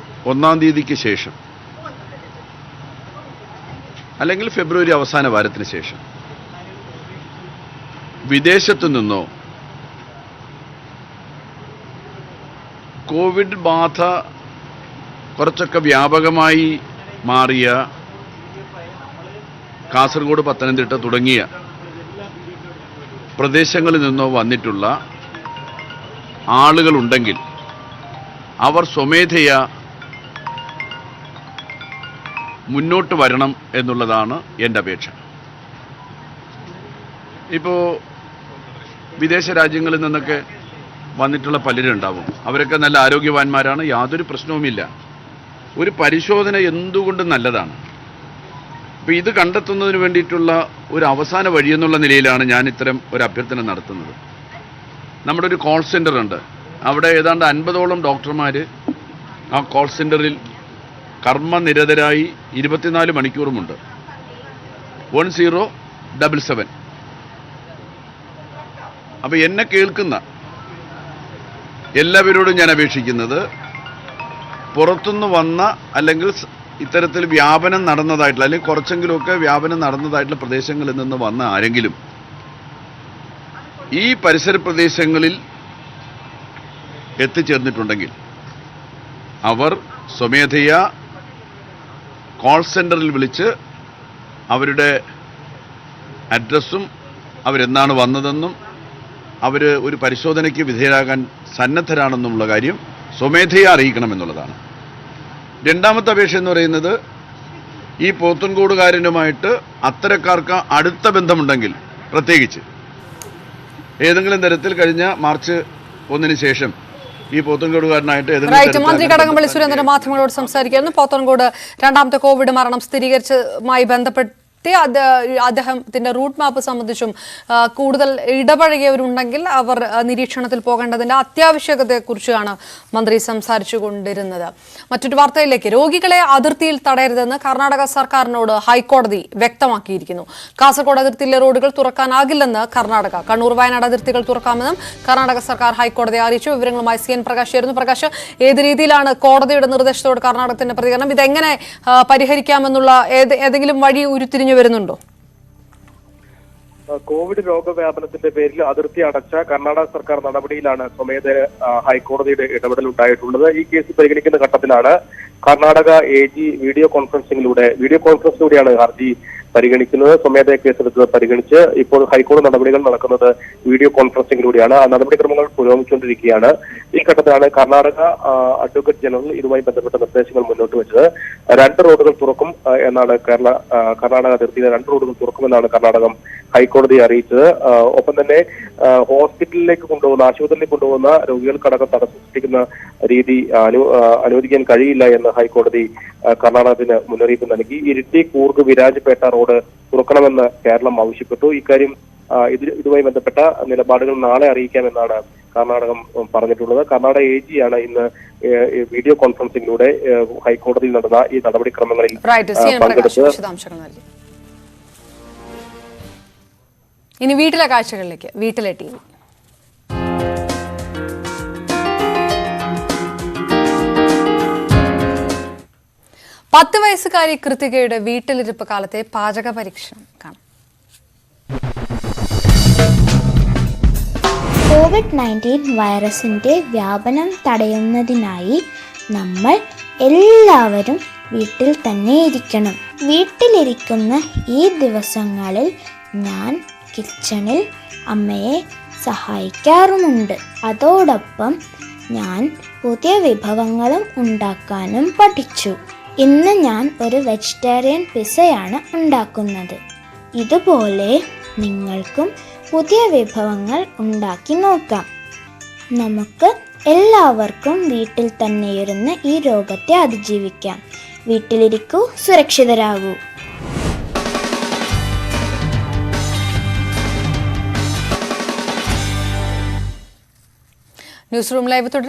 1-ാം തീയതിക്ക് ശേഷം അല്ലെങ്കിൽ ഫെബ്രുവരി അവസാന വാരത്തിന് ശേഷം വിദേശത്തു നിന്നോ കോവിഡ് ബാധ കുറച്ചൊക്കെ വ്യാപകമായി മാറിയ കാസർഗോഡ്, പത്തനംതിട്ട തുടങ്ങിയ പ്രദേശങ്ങളിൽ നിന്നോ വന്നിട്ടുള്ള ആളുകളുണ്ടെങ്കിൽ അവർ സ്വമേധയാ മുന്നോട്ട് വരണം എന്നുള്ളതാണ് എൻ്റെ അപേക്ഷ. ഇപ്പോൾ വിദേശ രാജ്യങ്ങളിൽ നിന്നൊക്കെ വന്നിട്ടുള്ള പലരും ഉണ്ടാവും. അവരൊക്കെ നല്ല ആരോഗ്യവാന്മാരാണ്, യാതൊരു പ്രശ്നവുമില്ല. ഒരു പരിശോധന എന്തുകൊണ്ടും നല്ലതാണ്. അപ്പോൾ ഇത് കണ്ടെത്തുന്നതിന് വേണ്ടിയിട്ടുള്ള ഒരു അവസാന വഴിയെന്നുള്ള നിലയിലാണ് ഞാൻ ഇത്തരം ഒരു അഭ്യർത്ഥന നടത്തുന്നത്. നമ്മുടെ ഒരു കോൾ സെൻ്റർ ഉണ്ട്. അവിടെ ഏതാണ്ട് 50ഓളം ഡോക്ടർമാർ ആ കോൾ സെൻ്ററിൽ കർമ്മനിരതരായി 24 മണിക്കൂറുമുണ്ട്. 1077. അപ്പോൾ എന്നെ കേൾക്കുന്ന എല്ലാവരോടും ഞാൻ അപേക്ഷിക്കുന്നത് പുറത്തുനിന്ന് വന്ന അല്ലെങ്കിൽ ഇത്തരത്തിൽ വ്യാപനം നടന്നതായിട്ടുള്ള അല്ലെങ്കിൽ കുറച്ചെങ്കിലുമൊക്കെ വ്യാപനം നടന്നതായിട്ടുള്ള പ്രദേശങ്ങളിൽ നിന്ന് വന്ന ആരെങ്കിലും ഈ പരിസര പ്രദേശങ്ങളിൽ എത്തിച്ചേർന്നിട്ടുണ്ടെങ്കിൽ അവർ സ്വമേധയാ കോൾ സെൻ്ററിൽ വിളിച്ച് അവരുടെ അഡ്രസ്സും അവരെന്നാണ് വന്നതെന്നും അവർ ഒരു പരിശോധനയ്ക്ക് വിധേയരാകാൻ സന്നദ്ധരാണെന്നുമുള്ള കാര്യം സ്വമേധയാ അറിയിക്കണമെന്നുള്ളതാണ്. രണ്ടാമത്തെ അപേക്ഷ എന്ന് പറയുന്നത് ഈ പോത്തൻകോടുകാരനുമായിട്ട് അത്തരക്കാർക്ക് അടുത്ത ബന്ധമുണ്ടെങ്കിൽ, പ്രത്യേകിച്ച് ഏതെങ്കിലും തരത്തിൽ കഴിഞ്ഞ മാർച്ച് 1-ന് ശേഷം ഈ പോത്തൻകോടുകാരനായിട്ട് റൈറ്റ്. മന്ത്രി കടകംപള്ളി സുരേന്ദ്രൻ മാധ്യമങ്ങളോട് സംസാരിക്കുന്നു. പോത്തൻകോട് രണ്ടാമത്തെ കോവിഡ് മരണം സ്ഥിരീകരിച്ചതുമായി ബന്ധപ്പെട്ട് അദ്ദേഹത്തിന്റെ റൂട്ട് മാപ്പ് സംബന്ധിച്ചും കൂടുതൽ ഇടപഴകിയവരുണ്ടെങ്കിൽ അവർ നിരീക്ഷണത്തിൽ പോകേണ്ടതിന്റെ അത്യാവശ്യകതയെക്കുറിച്ചാണ് മന്ത്രി സംസാരിച്ചു കൊണ്ടിരുന്നത്. മറ്റൊരു വാർത്തയിലേക്ക്. രോഗികളെ അതിർത്തിയിൽ തടയരുതെന്ന് കർണാടക സർക്കാരിനോട് ഹൈക്കോടതി വ്യക്തമാക്കിയിരിക്കുന്നു. കാസർഗോഡ് അതിർത്തിയിലെ റോഡുകൾ തുറക്കാനാകില്ലെന്ന് കർണാടക. കണ്ണൂർ വയനാട് അതിർത്തികൾ തുറക്കാമെന്നും കർണാടക സർക്കാർ ഹൈക്കോടതിയെ അറിയിച്ചു. വിവരങ്ങളുമായി CN പ്രകാശ് ചേരുന്നു. പ്രകാശ്, ഏത് രീതിയിലാണ് കോടതിയുടെ നിർദ്ദേശത്തോട് കർണാടകത്തിന്റെ പ്രതികരണം? ഇതെങ്ങനെ പരിഹരിക്കാമെന്നുള്ള ഏതെങ്കിലും വഴി ഉരുത്തിരിഞ്ഞു വരുന്നുണ്ടോ? കോവിഡ് രോഗവ്യാപനത്തിന്റെ പേരിൽ അതിർത്തി അടച്ച കർണാടക സർക്കാർ നടപടിയിലാണ് സ്വമേധയ ഹൈക്കോടതിയുടെ ഇടപെടൽ ഉണ്ടായിട്ടുള്ളത്. ഈ കേസ് പരിഗണിക്കുന്ന ഘട്ടത്തിലാണ് കർണാടക AG വീഡിയോ കോൺഫറൻസിലൂടെയാണ് ഹർജി പരിഗണിക്കുന്നത്. സ്വമേധയ കേസെടുത്ത് പരിഗണിച്ച് ഇപ്പോൾ ഹൈക്കോടതി നടപടികൾ നടക്കുന്നത് വീഡിയോ കോൺഫറൻസിംഗിലൂടെയാണ്. ആ നടപടിക്രമങ്ങൾ പുരോഗമിച്ചുകൊണ്ടിരിക്കുകയാണ്. ഈ ഘട്ടത്തിലാണ് കർണാടക അഡ്വക്കേറ്റ് ജനറൽ ഇതുമായി ബന്ധപ്പെട്ട നിർദ്ദേശങ്ങൾ മുന്നോട്ട് വെച്ചത്. 2 റോഡുകൾ തുറക്കും എന്നാണ് കർണാടക അതിർത്തിയിലെ 2 റോഡുകൾ തുറക്കുമെന്നാണ് കർണാടകം ഹൈക്കോടതിയെ അറിയിച്ചത്. ഒപ്പം തന്നെ ആശുപത്രിയിലേക്ക് കൊണ്ടുപോകുന്ന രോഗികൾക്കടക്കം തടസ്സം സൃഷ്ടിക്കുന്ന രീതി അനുവദിക്കാൻ കഴിയില്ല എന്ന് ഹൈക്കോടതി കർണാടകത്തിന് മുന്നറിയിപ്പ് നൽകി. ഇരിട്ടി, കൂർഗ്, വിരാജ്പേട്ട റോഡ് തുറക്കണമെന്ന് കേരളം ആവശ്യപ്പെട്ടു. ഇക്കാര്യം ഇതുമായി ബന്ധപ്പെട്ട നിലപാടുകൾ നാളെ അറിയിക്കാമെന്നാണ് കർണാടകം പറഞ്ഞിട്ടുള്ളത്. കർണാടക AG ആണ് ഇന്ന് വീഡിയോ കോൺഫറൻസിംഗിലൂടെ ഹൈക്കോടതിയിൽ നടന്ന ഈ നടപടിക്രമങ്ങളിൽ പങ്കെടുത്ത്. ഇനി വീട്ടിലെ കാഴ്ചകളിലേക്ക്. വീട്ടിലെ TV. പത്ത് വയസ്സുകാരി കൃതികയുടെ വീട്ടിലിരിപ്പ് കാലത്തെ പാചക പരീക്ഷണം കാണാം. COVID-19 വൈറസിന്റെ വ്യാപനം തടയുന്നതിനായി നമ്മൾ എല്ലാവരും വീട്ടിൽ തന്നെ ഇരിക്കണം. വീട്ടിലിരിക്കുന്ന ഈ ദിവസങ്ങളിൽ ഞാൻ കിച്ചണിൽ അമ്മയെ സഹായിക്കാറുമുണ്ട്. അതോടൊപ്പം ഞാൻ പുതിയ വിഭവങ്ങളും ഉണ്ടാക്കാനും പഠിച്ചു. ഇന്ന് ഞാൻ ഒരു വെജിറ്റേറിയൻ പിസ്സയാണ് ഉണ്ടാക്കുന്നത്. ഇതുപോലെ നിങ്ങൾക്കും പുതിയ വിഭവങ്ങൾ ഉണ്ടാക്കി നോക്കാം. നമുക്ക് എല്ലാവർക്കും വീട്ടിൽ തന്നെ ഇരുന്ന് ഈ രോഗത്തെ അതിജീവിക്കാം. വീട്ടിലിരിക്കൂ, സുരക്ഷിതരാകൂ. ന്യൂസ് റൂം ലൈവ് തുടരും.